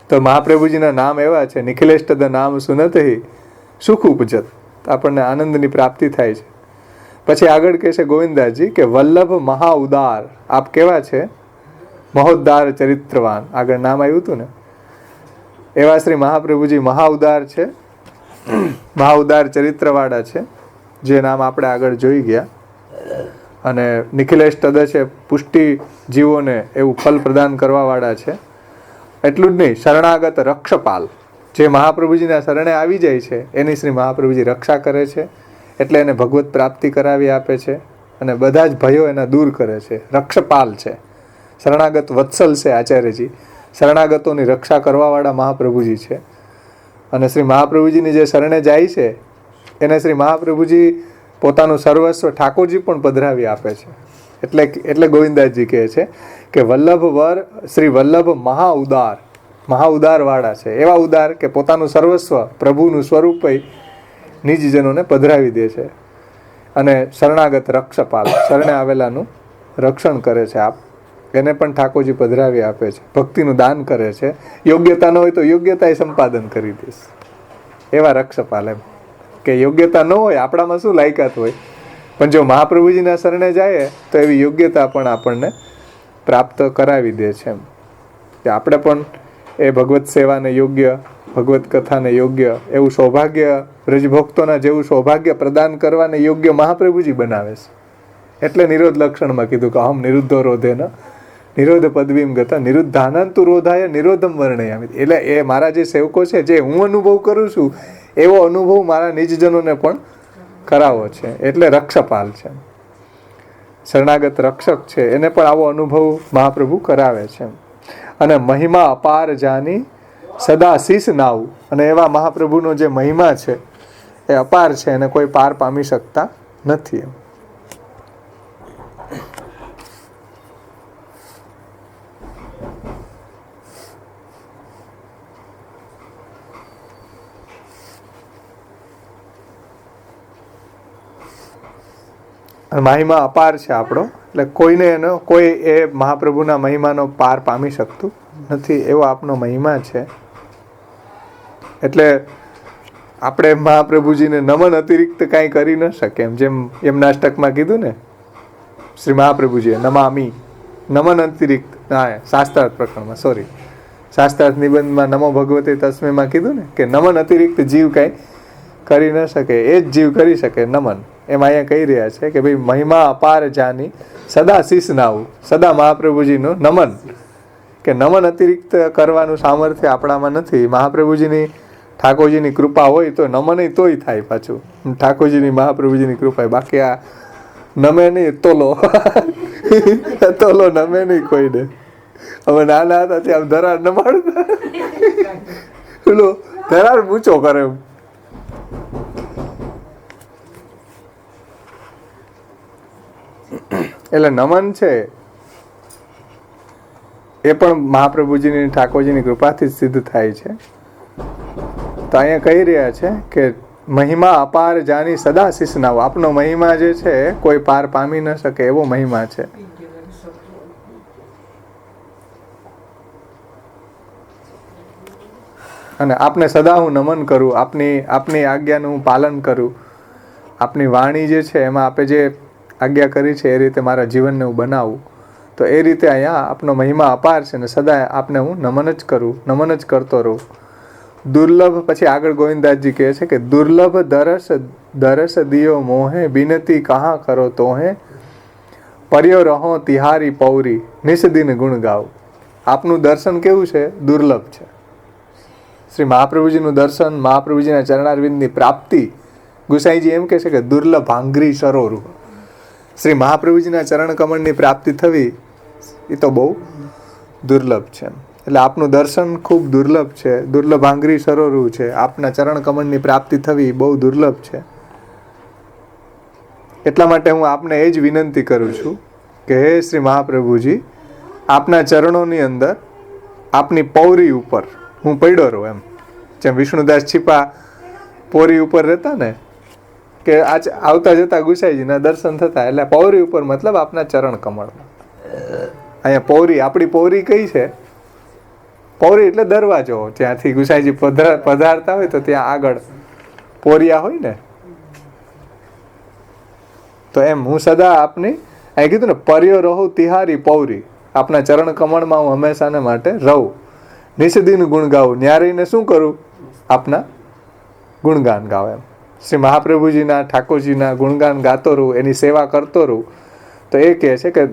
તો મહાપ્રભુજીના નામ એવા છે, નિખિલેષ્ટદ નામ સુનતહિ સુખ ઉપજત, આપણને આનંદની પ્રાપ્તિ થાય છે. પછી આગળ કહે છે ગોવિંદાસજી કે વલ્લભ મહા ઉદાર, આપ કેવા છે? મહોદ્દાર ચરિત્રવાન, આગળ નામ આવ્યું હતું ને, એવા શ્રી મહાપ્રભુજી મહા ઉદાર છે, મહા ઉદાર ચરિત્રવાળા છે, જે નામ આપણે આગળ જોઈ ગયા. અને નિખિલેષ્ટદ છે, પુષ્ટિ જીવોને એવું ફલ પ્રદાન કરવાવાળા છે. એટલું જ નહીં, શરણાગત રક્ષપાલ, જે મહાપ્રભુજીના શરણે આવી જાય છે એની શ્રી મહાપ્રભુજી રક્ષા કરે છે, એટલે એને ભગવત પ્રાપ્તિ કરાવી આપે છે અને બધા જ ભયો એના દૂર કરે છે. રક્ષપાલ છે, શરણાગત વત્સલ છે આચાર્યજી, શરણાગતોની રક્ષા કરવાવાળા મહાપ્રભુજી છે. અને શ્રી મહાપ્રભુજીની જે શરણે જાય છે એને શ્રી મહાપ્રભુજી પોતાનું સર્વસ્વ ઠાકોરજી પણ પધરાવી આપે છે. એટલે ગોવિંદાસજી કહે છે કે વલ્લભ વર શ્રી વલ્લભ મહા ઉદાર વાળા છે, એવા ઉદાર કે પોતાનું સર્વસ્વ પ્રભુનું સ્વરૂપ નિજજનોને પધરાવી દે છે. અને શરણાગત રક્ષપાલ, શરણે આવેલાનું રક્ષણ કરે છે આપ, એને પણ ઠાકોરજી પધરાવી આપે છે. ભક્તિનું દાન કરે છે, યોગ્યતા ન હોય તો યોગ્યતા સંપાદન કરી દઈશ, એવા રક્ષપાલ. એમ કે યોગ્યતા ન હોય, આપણામાં શું લાયકાત હોય, પણ જો મહાપ્રભુજીના શરણે જાય તો એવી યોગ્યતા પણ આપણને પ્રાપ્ત કરાવી દે છે. એમ કે આપણે પણ એ ભગવત સેવાને યોગ્ય, ભગવત કથાને યોગ્ય એવું સૌભાગ્ય, બ્રજભક્તોના જેવું સૌભાગ્ય પ્રદાન કરવાને યોગ્ય મહાપ્રભુજી બનાવે છે. એટલે નિરોધ લક્ષણમાં કીધું કે અહમ નિરુદ્ધો રોધેન નિરોધ પદવીમ ગતા નિરુદ્ધાનંતુ રોધાય નિરોધમ વર્ણયામિ. એટલે એ મારા જે સેવકો છે, જે હું અનુભવ કરું છું એવો અનુભવ મારા નિજજનોને પણ કરાવો છે. એટલે રક્ષપાલ છે, શરણાગત રક્ષક છે, એને પણ આવો અનુભવ મહાપ્રભુ કરાવે છે. અને મહિમા અપાર જાની સદા શીશ નાવ, અને એવા મહાપ્રભુનો જે મહિમા છે એ અપાર છે, એને કોઈ પાર પામી શકતા નથી. એમ મહિમા અપાર છે આપણો, એટલે કોઈને એનો કોઈ એ મહાપ્રભુના મહિમાનો પાર પામી શકતું નથી, એવો આપનો મહિમા છે. એટલે આપણે મહાપ્રભુજીને નમન અતિરિક્ત કાંઈ કરી ન શકીએ. જેમ એમના અષ્ટકમાં કીધું ને શ્રી મહાપ્રભુજીએ નમામી, નમન અતિરિક્ત, હા શાસ્ત્રાર્થ પ્રકરણમાં, શાસ્ત્રાર્થ નિબંધમાં નમો ભગવતે તસ્મેમાં કીધું ને કે નમન અતિરિક્ત જીવ કાંઈ કરી ન શકે, એ જ જીવ કરી શકે નમન. એમ અહીંયા કહી રહ્યા છે કે ભાઈ મહિમા અપાર જાની સદા શીશ નાવું, સદા મહાપ્રભુજીનું નમન, કે નમન અતિરિક્ત કરવાનું સામર્થ્ય આપણામાં નથી. મહાપ્રભુજીની, ઠાકોરજીની કૃપા હોય તો નમન તોય થાય પાછું, ઠાકોરજીની મહાપ્રભુજીની કૃપા. બાકી આ નમે નહીં તોલો નમે નહીં કોઈને. હવે નાના હતા ત્યાં ધરા નમાડતા, પેલો ધરાર ઊંચો કરે. એટલે નમન છે એ પણ મહાપ્રભુજીની ઠાકોરજીની કૃપાથી જ સિદ્ધ થાય છે. તો અહીંયા કહી રહ્યા છે કે મહિમા અપાર જાની સદા શિસનાવ. આપનો મહિમા જે છે કોઈ પાર પામી ન શકે એવો મહિમા છે. અને આપને સદા હું નમન કરું, આપની આજ્ઞાનું હું પાલન કરું. આપની વાણી જે છે એમાં આપે જે આજ્ઞા કરી છે એ રીતે મારા જીવનને હું બનાવું. તો એ રીતે અહીંયા આપનો મહિમા અપાર છે ને સદા આપને હું નમન જ કરું, નમન જ કરતો રહું. દુર્લભ, પછી આગળ ગોવિંદદાસજી કહે છે કે દુર્લભ દરસ દિયો મોહે બિનતી કહા કરો તોહે પર્યો રહો તિહારી પૌરી નિષદિન ગુણ ગાવ. આપનું દર્શન કેવું છે? દુર્લભ છે. શ્રી મહાપ્રભુજીનું દર્શન, મહાપ્રભુજીના ચરણારવિંદની પ્રાપ્તિ, ગુસાઈજી એમ કહે છે કે દુર્લભ આંગ્રી સરોરુ. શ્રી મહાપ્રભુજીના ચરણ કમળની પ્રાપ્તિ થવી એ તો બહુ દુર્લભ છે. એટલે આપનું દર્શન ખૂબ દુર્લભ છે. દુર્લભ આંગ્રી સરોરુ છે. આપના ચરણ કમળની પ્રાપ્તિ થવી બહુ દુર્લભ છે. એટલા માટે હું આપને એ જ વિનંતી કરું છું કે હે શ્રી મહાપ્રભુજી, આપના ચરણોની અંદર, આપની પૌરી ઉપર હું પડ્યો રહું. એમ જેમ વિષ્ણુદાસ છીપા પોરી ઉપર રહેતા ને, કે આજ આવતા જતા ગુસાઈજીના દર્શન થતા, એટલે પૌરી ઉપર મતલબ આપના ચરણ કમળમાં. અહીંયા પૌરી, આપણી પૌરી કઈ છે? પૌરી એટલે દરવાજો. જ્યાંથી ગુસાઈજી પધારતા હોય તો ત્યાં આગળ પોરિયા હોય ને, તો એમ હું સદા આપની, અહીં કીધું ને, પર્યો રહું તિહારી પૌરી, આપના ચરણ કમળમાં હું હંમેશાને માટે રહું. નિષદિન ગુણ ગાવું, ન્યા રહીને શું કરું? આપના ગુણગાન ગાવ. એમ શ્રી મહાપ્રભુજીના, ઠાકોરજીના ગુણગાન ગાતો રહું, એની સેવા કરતો રહું. તો એ કહે છે કે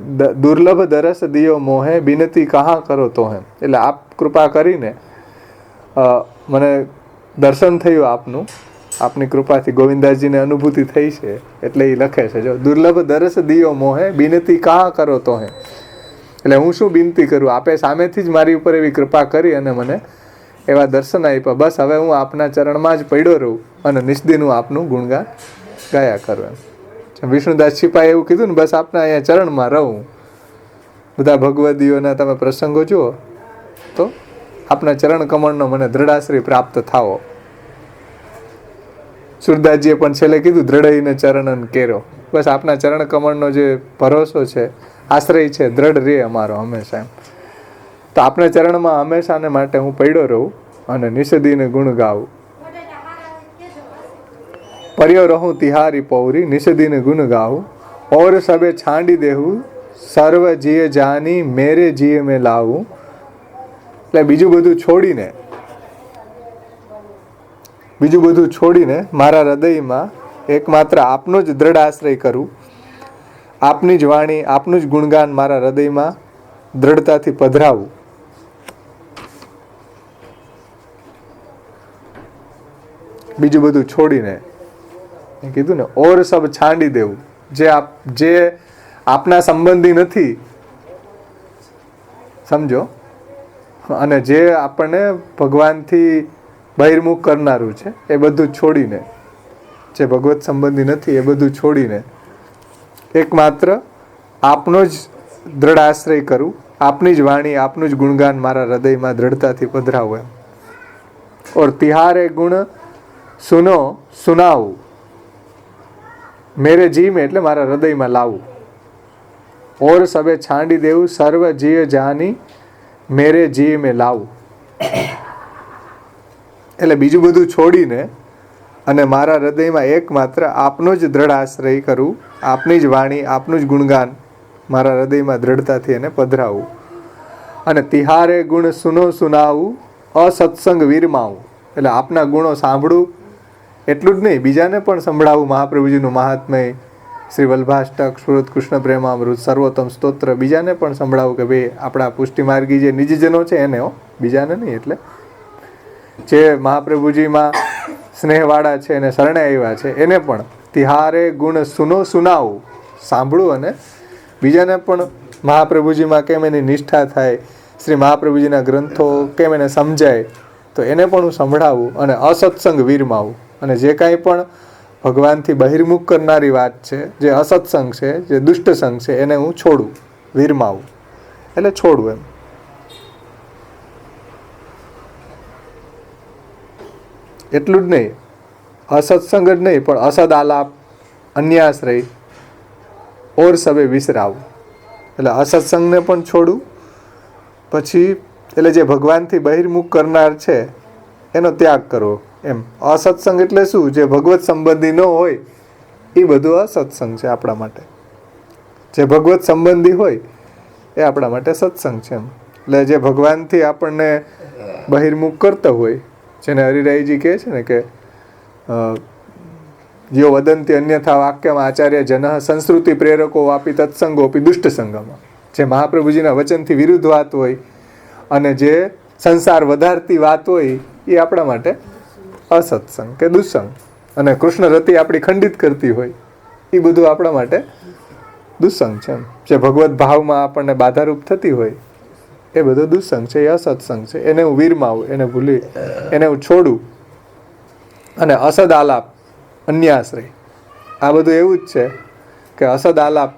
દુર્લભ દરસ દિયો મોહે બિનતી કહા કરો તો હે. એટલે આપ કૃપા કરીને મને દર્શન થયું આપનું, આપની કૃપાથી ગોવિંદાસજીને અનુભૂતિ થઈ છે. એટલે એ લખે છે, જો દુર્લભ દરસ દિયો મોહે બિનતી કહા કરો તો હે. એટલે હું શું બિનતી કરું? આપે સામેથી જ મારી ઉપર એવી કૃપા કરી અને મને એવા દર્શન આપ્યા. બસ હવે હું આપના ચરણમાં જ પડ્યો રહું અને નિષ્દિન હું આપનું ગુણગાન ગાયા કરું. એમ વિષ્ણુદાસ છીપાએ એવું કીધું ને, બસ આપના અહીંયા ચરણમાં રહું. બધા ભગવદીઓના તમે પ્રસંગો જુઓ તો આપના ચરણ કમળનો મને દ્રઢાશ્રય પ્રાપ્ત થાવો. સુરદાસજીએ પણ છેલ્લે કીધું, દ્રઢઈને ચરણન કેરો. બસ આપના ચરણ કમળનો જે ભરોસો છે, આશ્રય છે, દ્રઢ રહે અમારો હંમેશા. એમ તો આપના ચરણમાં હંમેશાને માટે હું પડ્યો રહું અને નિષદીને ગુણ ગાઉં. પર્યો રહું તિહારી પૌરી નિષદીને ગુણ ગાઉં. ઓર સબે છાંડી દેહું સર્વ જીય જાની મેરે જીય મેં લાવું. એટલે બીજું બધું છોડીને મારા હૃદયમાં એકમાત્ર આપનો જ દ્રઢ આશ્રય કરું. આપની જ વાણી, આપનું જ ગુણગાન મારા હૃદયમાં દ્રઢતાથી પધરાવું. બીજું બધું છોડીને કીધું ને, ઓર સબ છાંડી દેવું. જે આપના સંબંધી નથી, સમજો, અને જે આપણને ભગવાનથી બહિર્મુખ કરનારું છે, એ બધું છોડીને, જે ભગવત સંબંધી નથી એ બધું છોડીને એકમાત્ર આપનો જ દ્રઢ આશ્રય કરું. આપની જ વાણી, આપનું જ ગુણગાન મારા હૃદયમાં દ્રઢતાથી પધરાવું. એમ ઓર તિહારે ગુણ સુનો સુનાવું મેરે જી મેં, એટલે મારા હૃદયમાં લાવું. ઓર સબે છાંડી દેવું સર્વ જીય જાની મેરે જી મેં લાવું. એટલે બીજું બધું છોડીને અને મારા હૃદયમાં એકમાત્ર આપનો જ દ્રઢ આશ્રય કરું. આપની જ વાણી, આપનું જ ગુણગાન મારા હૃદયમાં દ્રઢતાથી એને પધરાવું. અને તિહારે ગુણ સુનો સુનાવું અસત્સંગ વીરમાવું. એટલે આપના ગુણો સાંભળું, એટલું જ નહીં, બીજાને પણ સંભળાવું. મહાપ્રભુજીનું મહાત્મય, શ્રી વલ્ભાષ્ટક, સુરત કૃષ્ણ પ્રેમામૃત, સર્વોત્તમ સ્તોત્ર બીજાને પણ સંભળાવું કે ભાઈ આપણા પુષ્ટિમાર્ગી જે નિજજનો છે એને, બીજાને નહીં. એટલે જે મહાપ્રભુજીમાં સ્નેહવાળા છે એને શરણે આવ્યા છે એને પણ તિહારે ગુણ સુનો સુનાવું, સાંભળું અને બીજાને પણ મહાપ્રભુજીમાં કેમ એની નિષ્ઠા થાય, શ્રી મહાપ્રભુજીના ગ્રંથો કેમ એને સમજાય, તો એને પણ હું સંભળાવું અને અસત્સંગ વીરમાવું. અને જે કાંઈ પણ ભગવાનથી બહિર્મુખ કરનારી વાત છે, જે અસત્સંગ છે, જે દુષ્ટ સંગ છે, એને હું છોડું, વીરમાવું એટલે છોડું એમ. એટલું જ નહીં, અસત્સંગ જ નહીં પણ અસદ આલાપ, અન્યાશ્રય, ઓર સબે વિસરાવું એટલે અસત્સંગને પણ છોડું. પછી એટલે જે ભગવાનથી બહિર્મુખ કરનાર છે એનો ત્યાગ કરવો એમ. અસત્સંગ એટલે શું? જે ભગવત સંબંધી ન હોય એ બધું અસત્સંગ છે આપણા માટે. જે ભગવત સંબંધી હોય એ આપણા માટે સત્સંગ છે એમ. એટલે જે ભગવાનથી આપણને બહિર્મુખ કરતો હોય, જેને હરિરાયજી કહે છે ને કે યો વદંતી અન્યથા વાક્યમાં આચાર્ય જન સંસ્કૃતિ પ્રેરકો વાપી તત્સંગોપી દુષ્ટ સંગમાં. જે મહાપ્રભુજીના વચનથી વિરુદ્ધ વાત હોય અને જે સંસાર વધારતી વાત હોય એ આપણા માટે અસત્સંગ કે દુસ્સંગ. અને કૃષ્ણ રતિ આપણી ખંડિત કરતી હોય એ બધું આપણા માટે દુસ્સંગ છે એમ. જે ભગવત ભાવમાં આપણને બાધારૂપ થતી હોય એ બધું દુસ્સંગ છે, એ અસત્સંગ છે. એને હું વીરમાવું, એને ભૂલી, એને હું છોડું. અને અસદ આલાપ, અન્યાશ્રય, આ બધું એવું જ છે કે અસદ આલાપ,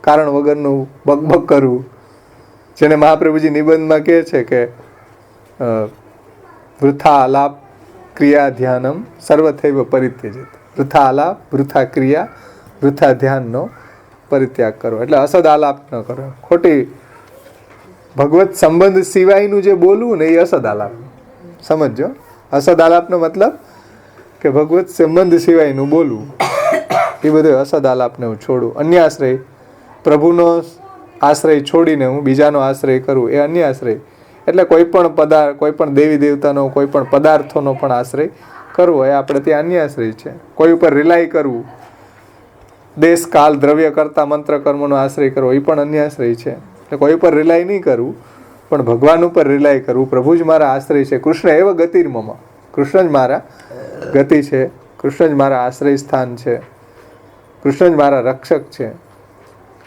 કારણ વગરનું બકબક કરવું, જેને મહાપ્રભુજી નિબંધમાં કહે છે કે વૃથા આલાપ ક્રિયા ધ્યાનમ સર્વથૈવ પરિત્યજેત. વૃથા આલાપ, વૃથા ક્રિયા, વૃથા ધ્યાનનો પરિત્યાગ કરો. એટલે અસદ આલાપ ન કરો. ખોટી ભગવત સંબંધ સિવાયનું જે બોલવું ને એ અસદ આલાપ. સમજો, અસદ આલાપનો મતલબ કે ભગવત સંબંધ સિવાયનું બોલવું, એ બધું અસદ આલાપને હું છોડું. અન્યાશ્રય, પ્રભુનો આશ્રય છોડીને હું બીજાનો આશ્રય કરું, એ અન્યાશ્રય. એટલે કોઈ પણ પદાર્થ, કોઈ પણ દેવી દેવતાનો, કોઈ પણ પદાર્થોનો પણ આશ્રય કરવો એ આપણે ત્યાં અન્યાશ્રય છે. કોઈ ઉપર રિલાય કરવું, દેશ કાલ દ્રવ્ય કરતા મંત્ર કર્મનો આશ્રય કરવો, એ પણ અન્યાશ્રય છે. એટલે કોઈ ઉપર રિલાય નહીં કરવું, પણ ભગવાન ઉપર રિલાય કરવું. પ્રભુ જ મારા આશ્રય છે. કૃષ્ણ એવ ગતિર્મમ, કૃષ્ણ જ મારા ગતિ છે, કૃષ્ણ જ મારા આશ્રય સ્થાન છે, કૃષ્ણ જ મારા રક્ષક છે.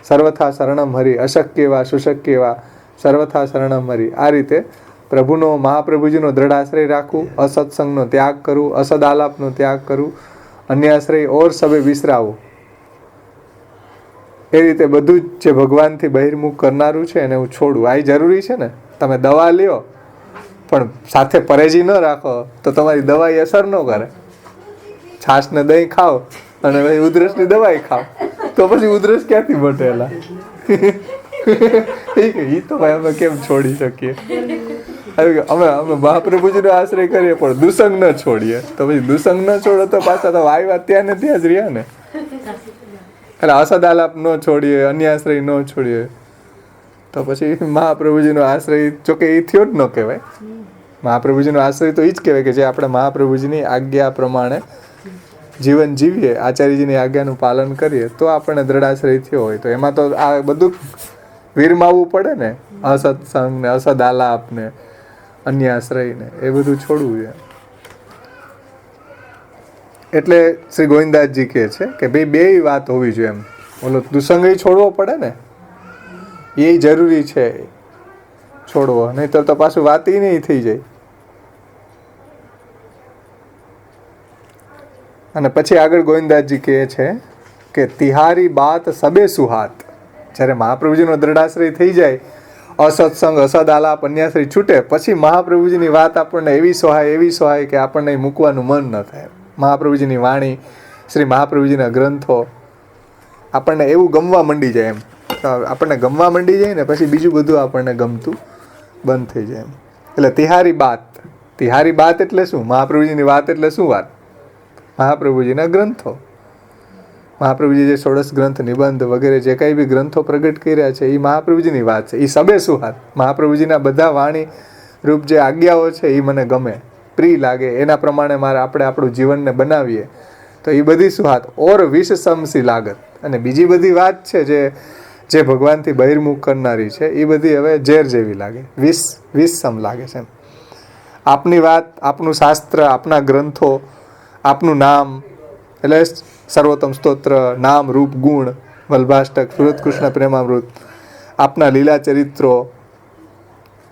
સર્વથા શરણમ હરિ, અશક્ય વા સુશક્ય વા સર્વથા શરણમ હરિ. આ રીતે પ્રભુનો, મહાપ્રભુજીનો દ્રઢ આશ્રય રાખવું, અસત્સંગનો ત્યાગ કરવું, અસદ આલાપનો ત્યાગ કરવું, અન્યાશ્રય ઓર સબે વિસરાવું. એ રીતે બધું જ જે ભગવાનથી બહિર્મુખ કરનારું છે એને હું છોડું. આ જરૂરી છે ને. તમે દવા લ્યો પણ સાથે પરેજી ન રાખો તો તમારી દવાઈ અસર ન કરે. છાશ ને દહીં ખાઓ અને પછી ઉધરસની દવાઈ ખાઓ તો પછી ઉધરસ ક્યાંથી મટેલા? એ તો ભાઈ અમે કેમ છોડી શકીએ? અમે મહાપ્રભુજીનો આશ્રય કરીએ પણ દુસંગ ન છોડીએ તો પછી દુસંગ ન છોડો તો પાછા તો આવ્યા ત્યાં ને ત્યાં જ રહ્યા ને. એટલે અસદ આલાપ ન છોડીએ, અન્યાશ્રય ન છોડીએ તો પછી મહાપ્રભુજીનો આશ્રય, જોકે એ થયો જ ન કહેવાય. મહાપ્રભુજીનો આશ્રય તો એ જ કહેવાય કે જે આપણે મહાપ્રભુજીની આજ્ઞા પ્રમાણે જીવન જીવીએ, આચાર્યજીની આજ્ઞાનું પાલન કરીએ તો આપણને દ્રઢાશ્રય થયો હોય. તો એમાં તો આ બધું વીરમાવવું પડે ને. અસત્સંગ ને, અસદ આલાપ ને, અન્યાશ્રય ને, એ બધું છોડવું છે. એટલે શ્રી ગોવિંદાસજી કહે છે કે ભાઈ બે વાત હોવી જોઈએ એમ. ઓલો દુસંગ છોડવો પડે ને, એ જરૂરી છે છોડવો, નહીં તો પાછું વાત એ નહીં થઈ જાય. અને પછી આગળ ગોવિંદાસજી કહે છે કે તિહારી બાત સબે સુહાત. જ્યારે મહાપ્રભુજીનો દ્રઢાશ્રય થઈ જાય, અસત્સંગ, અસદ આલાપ, અન્યાશ્રય છૂટે, પછી મહાપ્રભુજીની વાત આપણને એવી સોહાય કે આપણને મૂકવાનું મન ન થાય. મહાપ્રભુજીની વાણી, શ્રી મહાપ્રભુજીના ગ્રંથો આપણને એવું ગમવા માંડી જાય એમ. આપણને ગમવા માંડી જાય ને પછી બીજું બધું આપણને ગમતું બંધ થઈ જાય એમ. એટલે તિહારી બાત એટલે શું? મહાપ્રભુજીની વાત એટલે શું વાત? મહાપ્રભુજીના ગ્રંથો. મહાપ્રભુજી જે 16 ગ્રંથ, નિબંધ વગેરે જે કંઈ બી ગ્રંથો પ્રગટ કર્યા છે એ મહાપ્રભુજીની વાત છે. એ સબે સુહાત. મહાપ્રભુજીના બધા વાણી રૂપ જે આજ્ઞાઓ છે એ મને ગમે, પ્રિય લાગે, એના પ્રમાણે આપણે આપણું જીવનને બનાવીએ તો એ બધી સુહાત. ઓર વિષ સમસી લાગત. અને બીજી બધી વાત છે જે ભગવાનથી બહિર્મુખ કરનારી છે એ બધી હવે ઝેર જેવી લાગે, વિષ સમ લાગે છે. આપની વાત, આપનું શાસ્ત્ર, આપના ગ્રંથો, આપનું નામ એટલે સર્વોત્તમ સ્તોત્ર, નામ, રૂપ, ગુણ, વલ્ભાષ્ટક, સુરત કૃષ્ણ પ્રેમામૃત, આપના લીલા ચરિત્રો,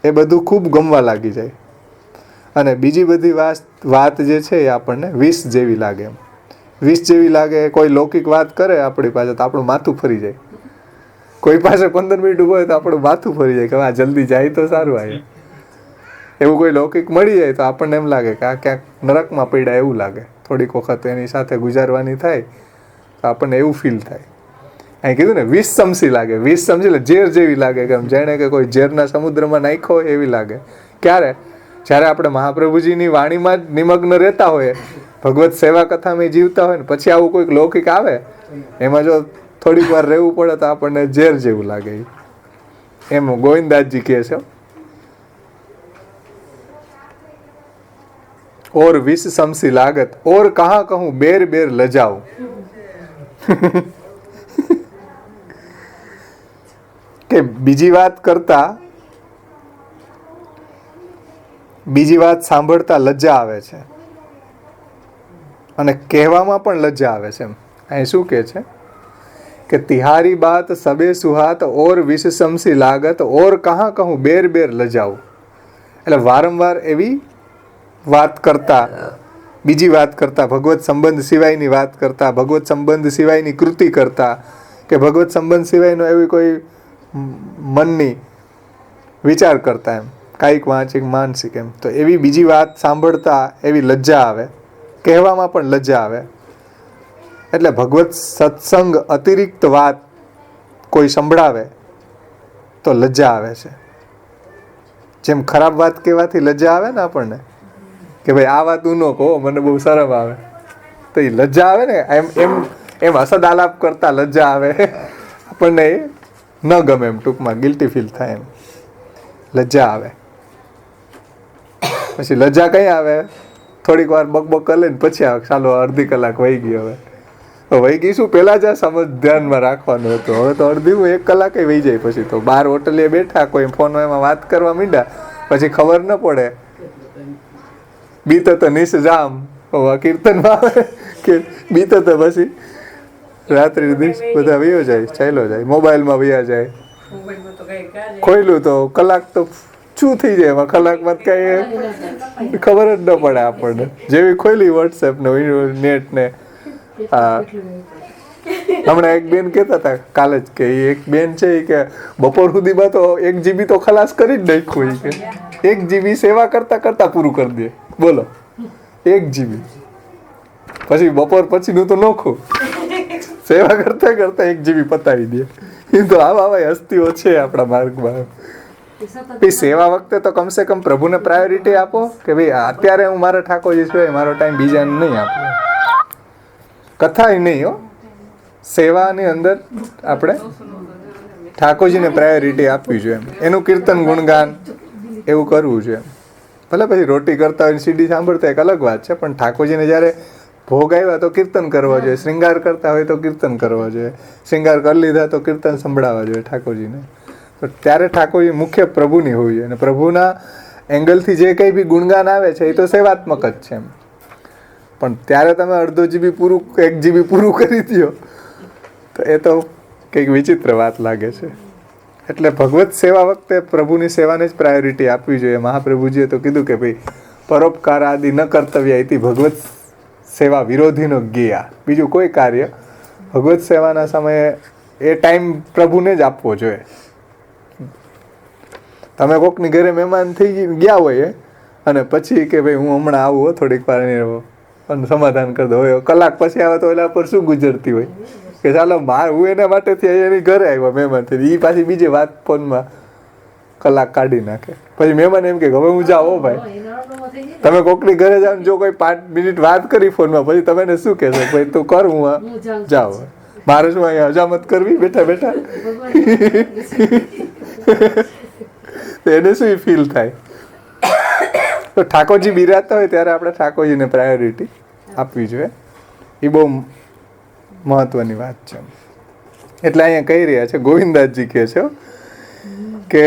એ બધું ખૂબ ગમવા લાગી જાય. અને બીજી બધી વાત જે છે એ આપણને વિષ જેવી લાગે. વિષ જેવી લાગે. કોઈ લૌકિક વાત કરે આપણી પાસે તો આપણું માથું ફરી જાય. કોઈ પાસે 15 મિનિટ ઊભો હોય તો આપણું માથું ફરી જાય કે આ જલ્દી જાય તો સારું આવે. એવું કોઈ લૌકિક મળી જાય તો આપણને એમ લાગે કે આ ક્યાંક નરકમાં પડ્યા એવું લાગે. થોડીક વખત એની સાથે ગુજારવાની થાય તો આપણને એવું ફીલ થાય. અહીં કીધું ને વિષ સમસી લાગે. વિષ સમજી લે ઝેર જેવી લાગે કે જાણે કે કોઈ ઝેરના સમુદ્રમાં નાખ્યો હોય એવી લાગે. ક્યારે? જ્યારે આપણે મહાપ્રભુજીની વાણીમાં જ નિમગ્ન રહેતા હોઈએ, ભગવત સેવા કથામાં જીવતા હોય ને પછી આવું કોઈક લૌકિક આવે એમાં જો થોડીક વાર રહેવું પડે તો આપણને ઝેર જેવું લાગે. એમ ગોવિંદદાસજી કહે છે, ઓર વિષ સમસી લાગત ઓર કહા કહું બેર બેર લજાઉ. કે બીજી વાત સાંભળતા લજ્જા આવે છે અને કહેવામાં પણ લજ્જા આવે છે. અહીં શું કહે છે કે તિહારી બાત સબે સુહાત ઓર વિષ સમસી લાગત ઓર કહા કહું બેર બેર લજાઉ. એટલે વારંવાર એવી વાત કરતા, બીજી વાત કરતા, ભગવત સંબંધ સિવાયની વાત કરતા, ભગવત સંબંધ સિવાયની કૃતિ કરતા કે ભગવત સંબંધ સિવાયનો એવી કોઈ મનની વિચાર કરતા, એમ કાયિક વાંચિક માનસિક એમ, તો એવી બીજી વાત સાંભળતા એવી લજ્જા આવે, કહેવામાં પણ લજ્જા આવે. એટલે ભગવત સત્સંગ અતિરિક્ત વાત કોઈ સંભળાવે તો લજ્જા આવે છે. જેમ ખરાબ વાત કહેવાથી લજ્જા આવે ને આપણને કે ભાઈ આ વાત હું ન કહો મને બહુ શરમ આવે, તો એ લજ્જા આવે ને. એમ હસદ આલાપ કરતા લજ્જા આવે, આપણને એ ન ગમે, એમ ટૂંકમાં ગિલ્ટી ફીલ થાય, એમ લજ્જા આવે. પછી લજ્જા કઈ આવે? થોડીક વાર બકબક કરી લઈને પછી આવે ચાલો અડધી કલાક વહી ગઈ. હવે વહી ગઈ શું, પહેલા જ આ સમજ ધ્યાનમાં રાખવાનું હતું. હવે તો અડધી 1 કલાકે વહી જાય. પછી તો બહાર હોટલે બેઠા કોઈ ફોનમાં એમાં વાત કરવા માંડ્યા, પછી ખબર ન પડે. બીતો તો નિશ જામ કીર્તનમાં આવે કે બીતો તો પછી રાત્રિ દિવસ બધા વયો જાય, ચાલ્યો જાય, મોબાઈલમાં વયા જાય. ખોયલું તો કલાક તો શું થઈ જાય એમાં, કલાકમાં કઈ ખબર જ ન પડે આપણને. જેવી ખોલી વોટ્સએપ ને નેટ ને. હમણાં એક બેન કહેતા હતા કાલે જ કે એક બેન છે કે બપોર સુધીમાં તો 1 GB તો ખલાસ કરી જ નાખ્યું. કે 1 GB સેવા કરતા કરતા પૂરું કરી દે. બોલો, 1 GB પછી બપોર પછીનું તો નોખું, સેવા કરતા કરતા 1 GB પતાવી દે. એ તો આવા હસ્તીઓ છે આપણા માર્ગમાં. સેવા વખતે તો કમસે કમ પ્રભુને પ્રાયોરિટી આપો કે ભાઈ અત્યારે હું મારા ઠાકોરજી સિવાય મારો ટાઈમ બીજાને નહીં આપો. કથા નહીં હો, સેવાની અંદર આપણે ઠાકોરજીને પ્રાયોરિટી આપવી જોઈએ. એનું કીર્તન ગુણગાન એવું કરવું જોઈએ. ભલે પછી રોટી કરતા હોય સીડી સાંભળતા એક અલગ વાત છે, પણ ઠાકોરજીને જ્યારે ભોગ આવ્યા તો કીર્તન કરવા જોઈએ. શ્રૃંગાર કરતા હોય તો કીર્તન કરવા જોઈએ. શ્રૃંગાર કરી લીધા તો કીર્તન સંભળાવવા જોઈએ ઠાકોરજીને. તો ત્યારે ઠાકોરજી મુખ્ય પ્રભુની હોવી જોઈએ. અને પ્રભુના એંગલથી જે કંઈ બી ગુણગાન આવે છે એ તો સેવાત્મક જ છે એમ. પણ ત્યારે તમે અડધો GB પૂરું 1 GB પૂરું કરી દો તો એ તો કંઈક વિચિત્ર વાત લાગે છે. એટલે ભગવત સેવા વખતે પ્રભુની સેવાને જ પ્રાયોરિટી આપવી જોઈએ. મહાપ્રભુજીએ તો કીધું કે ભાઈ પરોપકાર આદિ ન કર્તવ્ય એથી ભગવત સેવા વિરોધીનો જ્ઞેયા. બીજું કોઈ કાર્ય ભગવત સેવાના સમયે એ ટાઈમ પ્રભુને જ આપવો જોઈએ. તમે કોકની ઘરે મહેમાન થઈ ગયા હોય અને પછી કે ભાઈ હું હમણાં આવું થોડીક વાર અને સમાધાન કરી દો, હોય કલાક પછી આવે તો એના પર શું ગુજરતી હોય કે ચાલો હું એના માટેથી એની ઘરે આવ્યો મહેમાન થઈ, એ પાછી બીજી વાત ફોનમાં કલાક કાઢી નાખે. પછી મહેમાન એમ કે હવે હું જાઉં ભાઈ. તમે કોકની ઘરે જાઓ જો કોઈ 5 મિનિટ વાત કરી ફોનમાં, પછી તમે એને શું કહેશો? ભાઈ તું કર, હું જાઉં, મારે શું અહીંયા હજામત કરવી બેઠા બેઠા? એને શું ફીલ થાય? તો ઠાકોરજી બિરાજતા હોય ત્યારે આપણે ઠાકોરજીને પ્રાયોરિટી આપવી જોઈએ. એ બહુ મહત્વની વાત છે. એટલે અહીંયા કહી રહ્યા છે, ગોવિંદાસજી કહે છે કે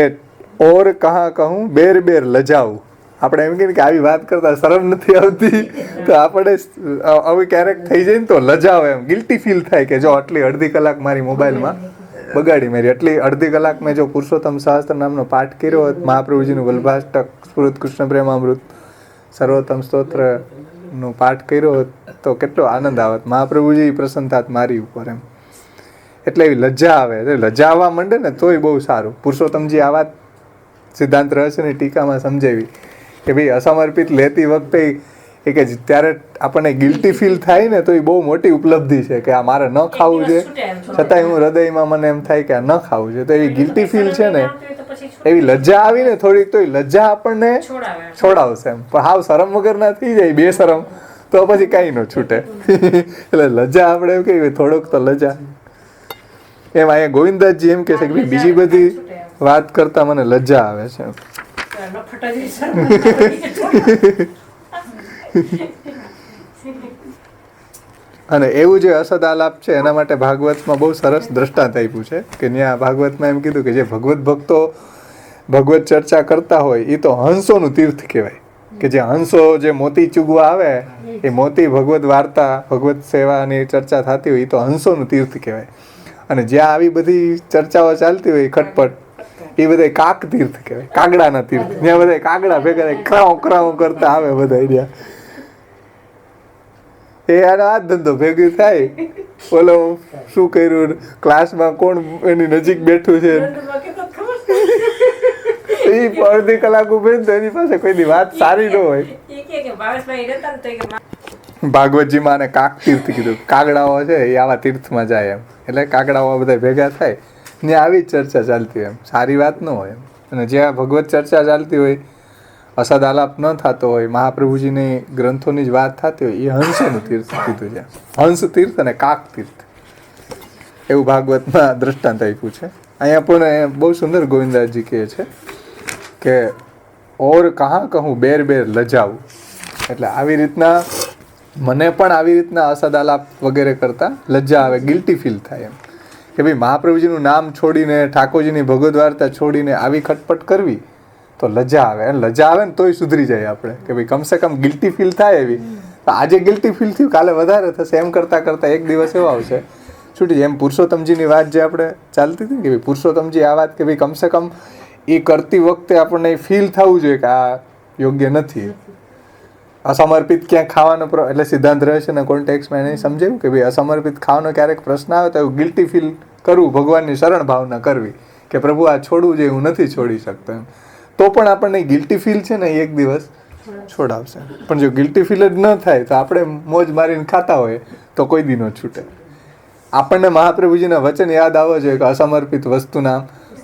ઓર કહા કહું બેર બેર લજાવું. આપણે એમ કહીએ કે આવી વાત કરતા શરમ નથી આવતી, તો આપણે હવે ક્યારેક થઈ જાય ને તો લજાવ, એમ ગિલ્ટી ફીલ થાય કે જો આટલી અડધી કલાક મારી મોબાઈલમાં બગાડી મારી. એટલી અડધી કલાક મેં જો પુરુષોત્તમ સહસ્ત્ર નામનો પાઠ કર્યો હોત, મહાપ્રભુજીનું વલ્ભાષ્ટક, સ્ફુરત કૃષ્ણ પ્રેમામૃત, સર્વોત્તમ સ્તોત્રનું પાઠ કર્યો હોત તો કેટલો આનંદ આવત. મહાપ્રભુજી પ્રસન્ન થાત મારી ઉપર એમ. એટલે એવી લજ્જા આવે. લજ્જા આવવા માંડે ને તોય બહુ સારું. પુરુષોત્તમજી આ વાત સિદ્ધાંત રહસ્યની ટીકામાં સમજાવી કે ભાઈ અસમર્પિત લેતી વખતે એ કે ત્યારે આપણને ગિલ્ટી ફીલ થાય ને તો એ બહુ મોટી ઉપલબ્ધિ છે કે આ મારે ન ખાવું છે, છતાંય હું હૃદયમાં મને એમ થાય કે આ ન ખાવું છે. તો એવી ગિલ્ટી ફીલ છે ને, એવી લજ્જા આવી ને થોડીક, તો એ લજ્જા આપણને છોડાવશે એમ. પણ હાવ શરમ વગરના થઈ જાય, બે શરમ, તો પછી કાંઈ ન છૂટે. એટલે લજ્જા આપણે એમ કહીએ થોડોક તો લજ્જા એમ. અહીંયા ગોવિંદદાસજી એમ કહે છે કે બીજી બધી વાત કરતા મને લજ્જા આવે છે. અને એવું જે અસદાલાપ છે એના માટે ભાગવતમાં બહુ સરસ દ્રષ્ટાંત આપ્યું છે કે ત્યાં ભાગવતમાં એમ કીધું કે જે ભગવત ભક્તો ભગવત ચર્ચા કરતા હોય એ તો હંસોનું તીર્થ કહેવાય. કે જે હંસો જે મોતી ચૂગવા આવે એ મોતી ભગવત વાર્તા ભગવત સેવાની ચર્ચા થતી હોય એ તો હંસોનું તીર્થ કહેવાય. અને જ્યાં આવી બધી ચર્ચાઓ ચાલતી હોય ખટપટ એ બધા કાક તીર્થ કહેવાય, કાગડાના તીર્થ. ત્યાં બધા કાગડા ભેગા ક્રાઉ ક્રાઉ કરતા આવે બધા ત્યાં. એ આ ધંધો ભેગી થાય. બોલો શું કર્યું, ક્લાસમાં કોણ એની નજીક બેઠું છે, એ અડધી કલાક ઉભે તો એની પાસે કોઈ વાત સારી ન હોય. ભાગવતજીમાં આને કાક તીર્થ કીધું. કાગડાઓ છે એ આવા તીર્થમાં જાય એમ. એટલે કાગડાઓ બધા ભેગા થાય ને આવી જ ચર્ચા ચાલતી હોય એમ. સારી વાત ન હોય એમ. અને જ્યાં ભગવત ચર્ચા ચાલતી હોય, અસદ આલાપ ન થતો હોય, મહાપ્રભુજીની ગ્રંથોની જ વાત થતી હોય, એ હંસનું તીર્થ કીધું છે. હંસ તીર્થ અને કાક તીર્થ એવું ભાગવતમાં દ્રષ્ટાંત આપ્યું છે. અહીંયા પણ બહુ સુંદર ગોવિંદાસજી કહે છે કે ઓર કહાં કહું બેર બેર લજાવું. એટલે આવી રીતના મને પણ આવી રીતના અસદાલાપ વગેરે કરતા લજ્જા આવે, ગિલ્ટી ફીલ થાય એમ કે ભાઈ મહાપ્રભુજીનું નામ છોડીને, ઠાકોરજીની ભગવદ વાર્તા છોડીને આવી ખટપટ કરવી તો લજ્જા આવે. અને લજ્જા આવે ને તોય સુધરી જાય આપણે કે ભાઈ કમસે કમ ગિલ્ટી ફીલ થાય એવી. આજે ગિલ્ટી ફીલ થયું, કાલે વધારે થશે. એમ કરતાં કરતાં એક દિવસ એવો આવશે છૂટી. એમ પુરુષોત્તમજીની વાત જે આપણે ચાલતી હતી ને કે ભાઈ પુરુષોત્તમજી આ વાત કે ભાઈ કમસે કમ એ કરતી વખતે આપણને ફીલ થવું જોઈએ કે આ યોગ્ય નથી. અસમર્પિત ક્યાંક ખાવાનો એટલે સિદ્ધાંત રહસ્યના કોન્ટેક્સમાં એને સમજાવ્યું કે ભાઈ અસમર્પિત ખાવાનો ક્યારેક પ્રશ્ન આવે તો એવું ગિલ્ટી ફીલ કરવું, ભગવાનની શરણ ભાવના કરવી કે પ્રભુ આ છોડવું જોઈએ, હું નથી છોડી શકતો એમ. તો પણ આપણને ગિલ્ટી ફીલ છે ને એક દિવસ છોડાવશે. પણ જો ગિલ્ટી ફીલ જ ન થાય તો આપણે મોજ મારીને ખાતા હોય તો કોઈ દી ન છૂટે. આપણને મહાપ્રભુજીના વચન યાદ આવવા જોઈએ કે અસમર્પિત વસ્તુના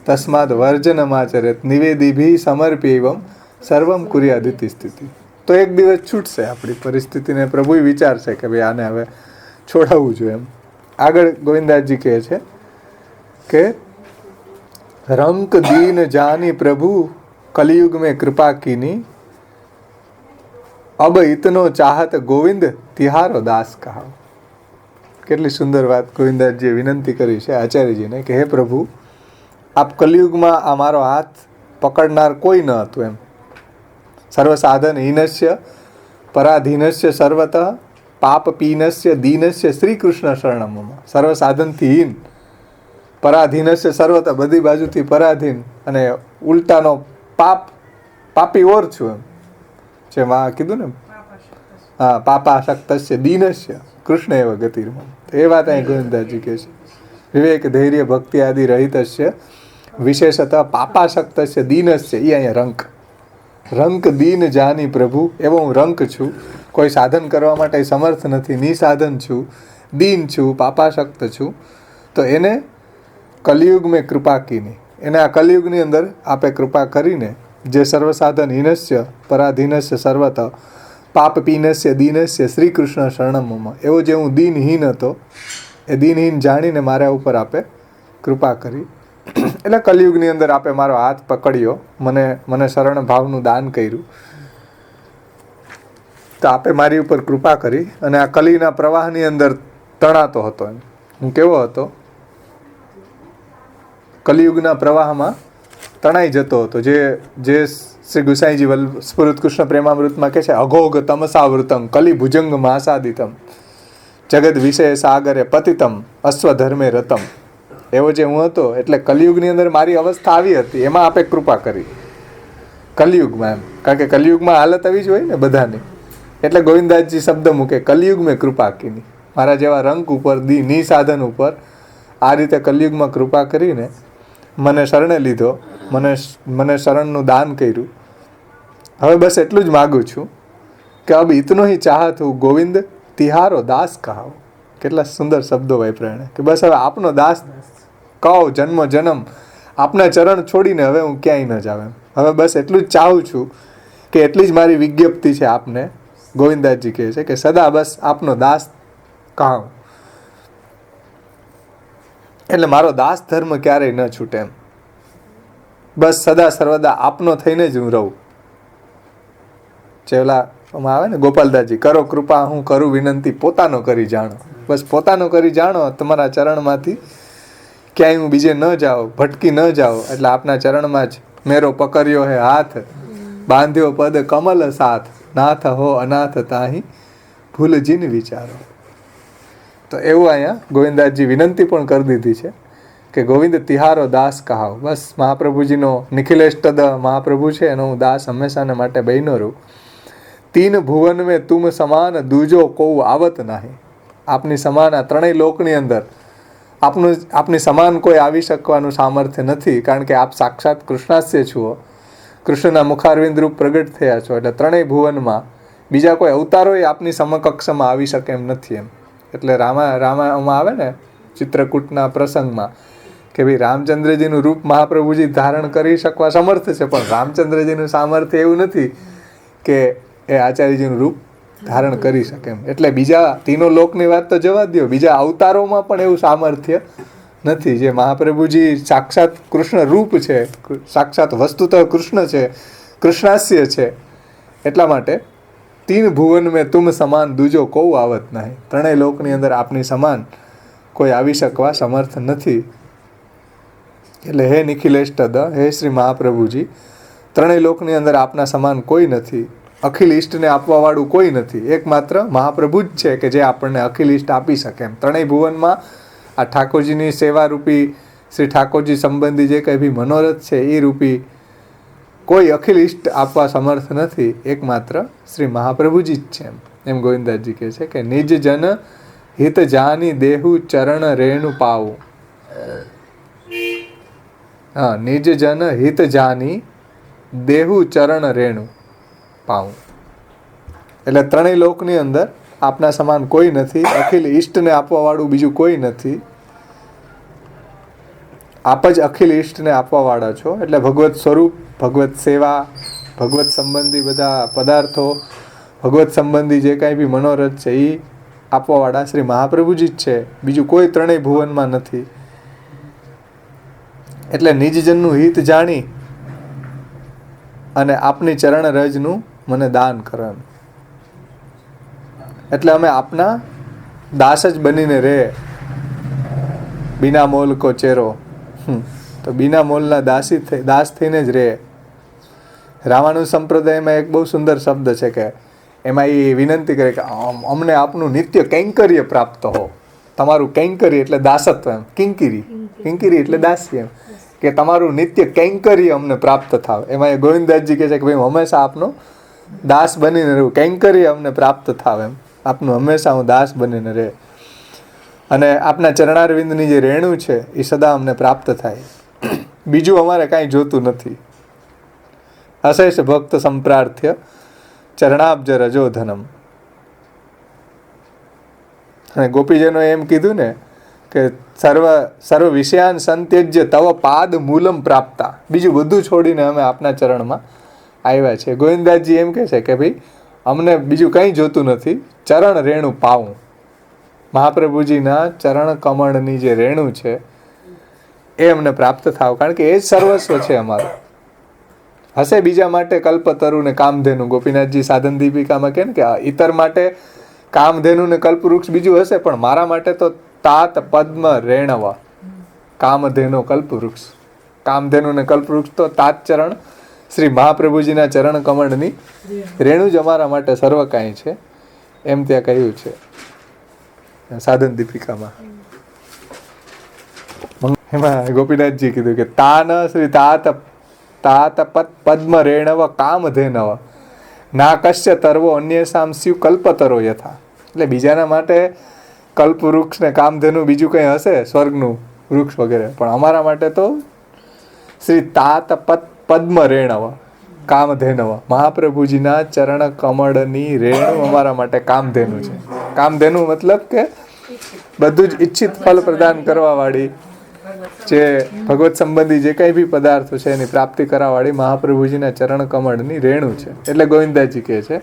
તસ્માદ વર્જનમાચરેત નિવેદિભી સમર્પ્યવમ સર્વમ કુર્યાદિતિ સ્થિતિ. તો એક દિવસ છૂટશે આપણી પરિસ્થિતિને. પ્રભુ વિચારશે કે ભાઈ આને હવે છોડાવવું જોઈએ એમ. આગળ ગોવિંદાસજી કહે છે કે રંક દીન જાની પ્રભુ કલયુગ में कृपा कीनी अब इतनो चाहत गोविंद तिहारो दास कहा. કેટલી સુંદર વાત ગોવિંદાસજીએ વિનંતી કરી છે આચાર્યજીને કે હે પ્રભુ, આપ કલયુગમાં આ મારો હાથ પકડનાર કોઈ ન હતું એમ. સર્વ સાધન હીનસ્ય પરાધીનસ્ય સર્વતઃ પાપ પીનસ્ય દીનસ્ય શ્રી કૃષ્ણ શરણમ. સર્વ સાધનથી હીન, પરાધીનસ્ય સર્વતઃ બધી બાજુથી પરાધીન, અને ઉલટાનો પાપી ઓર છું એમ. જેમાં કીધું ને હા પાપાસક્તસ્ય દીનસ્ય કૃષ્ણ એવ ગતિર્મમ. એ વાત અહીં ગોવિંદાસજી કહે છે. વિવેક ધૈર્ય ભક્તિ આદિ રહિતસ્ય વિશેષતઃ પાપાસક્તસ્ય દીનસ્ય. એ અહીંયા રંક દીન જાની પ્રભુ. એવો હું રંક છું, કોઈ સાધન કરવા માટે સમર્થ નથી, નિસાધન છું, દીન છું, પાપાસક્ત છું. તો એને કલયુગ મેં કૃપા કીની, એને આ કલયુગની અંદર આપે કૃપા કરીને જે સર્વસાધન હીનસ્ય પરાધીનસ્ય સર્વતઃ પાપ પીનસ્ય દીનસ્ય શ્રી કૃષ્ણ શરણમમાં, એવો જે હું દીનહીન હતો એ દીનહીન જાણીને મારા ઉપર આપે કૃપા કરી. એટલે કલયુગની અંદર આપે મારો હાથ પકડ્યો, મને શરણ ભાવનું દાન કર્યું, તો આપે મારી ઉપર કૃપા કરી. અને આ કલીના પ્રવાહની અંદર તણાતો હતો એમ. હું કેવો હતો? કલિયુગના પ્રવાહમાં તણાઈ જતો હતો. જે શ્રી ગુસાઈજી સ્ફુરત કૃષ્ણ પ્રેમામૃતમાં કહે છે અઘોગ તમસાવૃતમ કલિ ભુજંગ માસાદિતમ જગત વિષય સાગરે પતિતમ અશ્વધર્મે રતમ. એવો જે હું હતો એટલે કલિયુગની અંદર મારી અવસ્થા આવી હતી, એમાં આપે કૃપા કરી. કલયુગમાં એમ, કારણ કે કલયુગમાં હાલત આવી જ હોય ને બધાની. એટલે ગોવિંદાસજી શબ્દ મૂકે કલયુગ મેં કૃપા કીની, મારા જેવા રંક ઉપર ની સાધન ઉપર આ રીતે કલયુગમાં કૃપા કરીને મને શરણે લીધો, મને શરણનું દાન કર્યું. હવે બસ એટલું જ માગું છું કે અબ ઇતનો હી ચાહત હું ગોવિંદ તિહારો દાસ કહાવ. કેટલા સુંદર શબ્દો વાપર્યા એણે કે બસ હવે આપનો દાસ કહો જન્મ જન્મ, આપના ચરણ છોડીને હવે હું ક્યાંય ન જાઉં એમ. હવે બસ એટલું જ ચાહું છું કે એટલી જ મારી વિજ્ઞપ્તિ છે આપને. ગોવિંદાસજી કહે છે કે સદા બસ આપનો દાસ કહું, એટલે મારો દાસ ધર્મ ક્યારેય ન છૂટે એમ. બસ સદા સર્વદા આપનો થઈને જ હું રહું. ચેવલા આવે ને ગોપાલદાસજી, કરો કૃપા હું કરું વિનંતી પોતાનો કરી જાણો. બસ પોતાનો કરી જાણો, તમારા ચરણમાંથી ક્યાંય હું બીજે ન જાઉં, ભટકી ન જાઉં. એટલે આપના ચરણમાં જ મેરો પકડ્યો હે હાથ, બાંધ્યો પદ કમલ સાથ, નાથ હો અનાથ તાહી ભૂલ જીન વિચારો. તો એવું અહીંયા ગોવિંદાસજી વિનંતી પણ કરી દીધી છે કે ગોવિંદ તિહારો દાસ કહાવ. બસ મહાપ્રભુજીનો નિખિલેષ્ટદ મહાપ્રભુ છે એનો હું દાસ હંમેશાને માટે બહેનો રહું. તીન ભુવન મેં તુમ સમાન દૂજો કોઉ આવત નહીં. આપની સમાન આ ત્રણેય લોકની અંદર આપની સમાન કોઈ આવી શકવાનું સામર્થ્ય નથી, કારણ કે આપ સાક્ષાત કૃષ્ણાસ્ય છો, કૃષ્ણના મુખારવિંદ રૂપ પ્રગટ થયા છો. એટલે ત્રણેય ભુવનમાં બીજા કોઈ અવતારોય આપની સમકક્ષમાં આવી શકે એમ નથી એમ. એટલે રામાયણમાં આવે ને ચિત્રકૂટના પ્રસંગમાં કે ભાઈ રામચંદ્રજીનું રૂપ મહાપ્રભુજી ધારણ કરી શકવા સમર્થ છે, પણ રામચંદ્રજીનું સામર્થ્ય એવું નથી કે એ આચાર્યજીનું રૂપ ધારણ કરી શકે એમ. એટલે બીજા તીનો લોકની વાત તો જવા દો, બીજા અવતારોમાં પણ એવું સામર્થ્ય નથી જે મહાપ્રભુજી સાક્ષાત કૃષ્ણ રૂપ છે, સાક્ષાત વસ્તુતઃ કૃષ્ણ છે, કૃષ્ણાસ્ય છે. એટલા માટે તીન ભુવન મેં તુમ સમાન દૂજો કોઉ આવત નહીં. ત્રણેય લોકની અંદર આપની સમાન કોઈ આવી શકવા સમર્થ નથી. એટલે હે નિખિલેષ્ટદ, હે શ્રી મહાપ્રભુજી, ત્રણેય લોકની અંદર આપના સમાન કોઈ નથી. અખિલ ઈષ્ટને આપવાવાળું કોઈ નથી. એકમાત્ર મહાપ્રભુ જ છે કે જે આપણને અખિલ ઈષ્ટ આપી શકે એમ. ત્રણેય ભુવનમાં આ ઠાકોરજીની સેવા રૂપી, શ્રી ઠાકોરજી સંબંધી જે કંઈ બી મનોરથ છે એ રૂપી કોઈ અખિલ ઈષ્ટ આપવા સમર્થ નથી. એકમાત્ર શ્રી મહાપ્રભુજી જ છે એમ ગોવિંદાસજી કહે છે કે નિજ જન હિત જાની દેહુ ચરણ રેણુ પાવું. હા, નિજ જન હિત જાની દેહુ ચરણ રેણુ પાવું. એટલે ત્રણેય લોકની અંદર આપના સમાન કોઈ નથી. અખિલ ઈષ્ટને આપવાવાળું બીજું કોઈ નથી. આપ જ અખિલ ઈષ્ટને આપવાવાળા છો. એટલે ભગવત સ્વરૂપ, ભગવત સેવા, ભગવત સંબંધી બધા પદાર્થો, ભગવત સંબંધી જે કાંઈ બી મનોરથ છે એ આપવાવાળા શ્રી મહાપ્રભુજી જ છે, બીજું કોઈ ત્રણેય ભુવનમાં નથી. એટલે નિજજનનું હિત જાણી અને આપની ચરણ રજનું મને દાન કરો એમ. એટલે અમે આપના દાસ જ બનીને રહે. બિના મોલ કો ચેરો, તો બિના મોલના દાસ થઈને જ રહે. રામાનુજ સંપ્રદાયમાં એક બહુ સુંદર શબ્દ છે કે એમાં એ વિનંતી કરે કે અમને આપનું નિત્ય કૈંકર્ય પ્રાપ્ત હો. તમારું કૈંકર્ય એટલે દાસત્વ એમ, કિંકિરી, કિંકિરી એટલે દાસી એમ, કે તમારું નિત્ય કૈંકર્ય અમને પ્રાપ્ત થાવ. એમાં એ ગોવિંદાસજી કહે છે કે ભાઈ હું હંમેશા આપનો દાસ બનીને રહું, કૈંકર્ય અમને પ્રાપ્ત થાવ એમ. આપનું હંમેશા હું દાસ બનીને રહે અને આપના ચરણારવિંદની જે રેણુ છે એ સદા અમને પ્રાપ્ત થાય. બીજું અમારે કાંઈ જોતું નથી. અશેષ ભક્ત સંપ્રાર્થ્ય ચરણાબ્જ રજોધનમ. અને ગોપીજનો એમ કીધું ને કે સર્વ વિષયાન સંત્યજ્ય તવ પાદ મૂલમ પ્રાપ્તા. બીજું બધું છોડીને અમે આપના ચરણમાં આવ્યા છે. ગોવિંદાસજી એમ કહે છે કે ભાઈ અમને બીજું કંઈ જોતું નથી, ચરણ રેણુ પાવું. મહાપ્રભુજીના ચરણ કમળની જે રેણુ છે એ અમને પ્રાપ્ત થાવ, કારણ કે એ જ સર્વસ્વ છે અમારું. હશે બીજા માટે કલ્પતરુ ને કામધેનુ. ગોપીનાથજી સાધન દીપિકામાં કહે ને કે ઇતર માટે કામધેનુ ને કલ્પવૃક્ષ બીજું હશે, પણ મારા માટે તો તાત પદ્મ રેણવ કામધેનો કલ્પવૃક્ષ. કામધેનુ ને કલ્પવૃક્ષ તો તાત ચરણ શ્રી મહાપ્રભુજીના ચરણ કમળની રેણુ જ અમારા માટે સર્વ કાંઈ છે એમ ત્યાં કહ્યું છે સાધન દીપિકામાં. એમાં ગોપીનાથજી કીધું કે તાન શ્રી તાત તાત પદ્મ રેણવ કામધેનવ ના કશ્ય તરવો અન્યસામ શિવ કલ્પતરો યથા. એટલે બીજાના માટે કલ્પ વૃક્ષ ને કામધેનુ બીજું કંઈ હશે, સ્વર્ગનું વૃક્ષ વગેરે, પણ અમારા માટે તો શ્રી તાત પદ્મ રેણવ કામધેનવ, મહાપ્રભુજીના ચરણ કમળની રેણુ અમારા માટે કામધેનુ છે. કામધેનુ મતલબ કે બધું જ ઈચ્છિત ફલ પ્રદાન કરવા વાળી, જે ભગવત સંબંધી જે કંઈ બી પદાર્થો છે એની પ્રાપ્તિ કરાવવાળી મહાપ્રભુજીના ચરણ કમળની રેણુ છે. એટલે ગોવિંદાજી કહે છે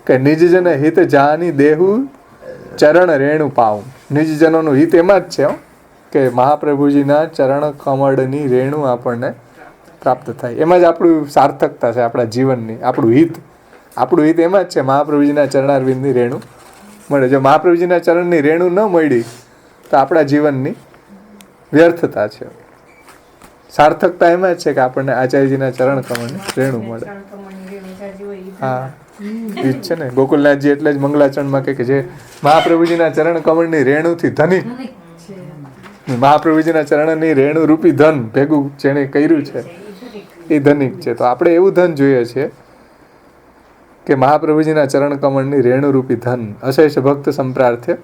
કે નિજજન હિત જાની દેહુ ચરણ રેણુ પાઉં. નિજજનોનું હિત એમાં જ છે કે મહાપ્રભુજીના ચરણ કમળની રેણુ આપણને પ્રાપ્ત થાય. એમાં જ આપણું સાર્થકતા છે આપણા જીવનની. આપણું હિત એમાં જ છે, મહાપ્રભુજીના ચરણારવિંદની રેણુ મળે. જો મહાપ્રભુજીના ચરણની રેણુ ન મળી તો આપણા જીવનની વ્યર્થતા છે. સાર્થકતા એમાં જ છે કે આપણને આચાર્યજીના ચરણ કમળની રેણુ મળે. હા, એ જ છે ને. ગોકુલનાથજી એટલે જ મંગલાચરણમાં કહે કે જે મહાપ્રભુજીના ચરણ કમળની રેણુથી ધનિક, મહાપ્રભુજીના ચરણની રેણુ રૂપી ધન ભેગું જેણે કર્યું છે એ ધનિક છે. તો આપણે એવું ધન જોઈએ છે કે મહાપ્રભુજીના ચરણ કમળની રેણુ રૂપી ધન અશેષ ભક્ત સંપ્રાર્થ્ય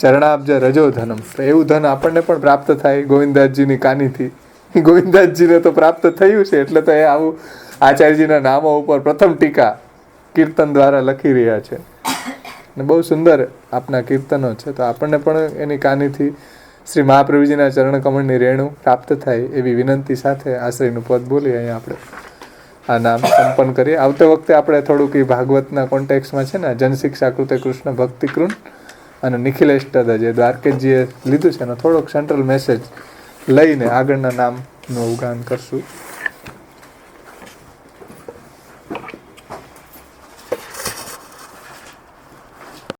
ચરણાબ્જ રજો ધનમ. તો એવું ધન આપણને પણ પ્રાપ્ત થાય ગોવિંદાસજીની કાનીથી. ગોવિંદાસજીને તો પ્રાપ્ત થયું છે એટલે તો એ આવું આચાર્યજીના નામો ઉપર પ્રથમ ટીકા કીર્તન દ્વારા લખી રહ્યા છે. અને બહુ સુંદર આપના કીર્તનો છે. તો આપણને પણ એની કાનીથી શ્રી મહાપ્રભુજીના ચરણ કમળની રેણુ પ્રાપ્ત થાય એવી વિનંતી સાથે આશ્રયનું પદ બોલી અહીંયા આપણે આ નામ સંપન્ન કરીએ. આવતે વખતે આપણે થોડુંક એ ભાગવતના કોન્ટેક્સમાં છે ને જનશિક્ષા કૃતે કૃષ્ણ ભક્તિ કૃન અને નિખિલેષ્ટદ જે દ્વારકેશજીએ લીધું છે એનો થોડોક સેન્ટ્રલ મેસેજ લઈને આગળના નામનું અવગાન કરશું.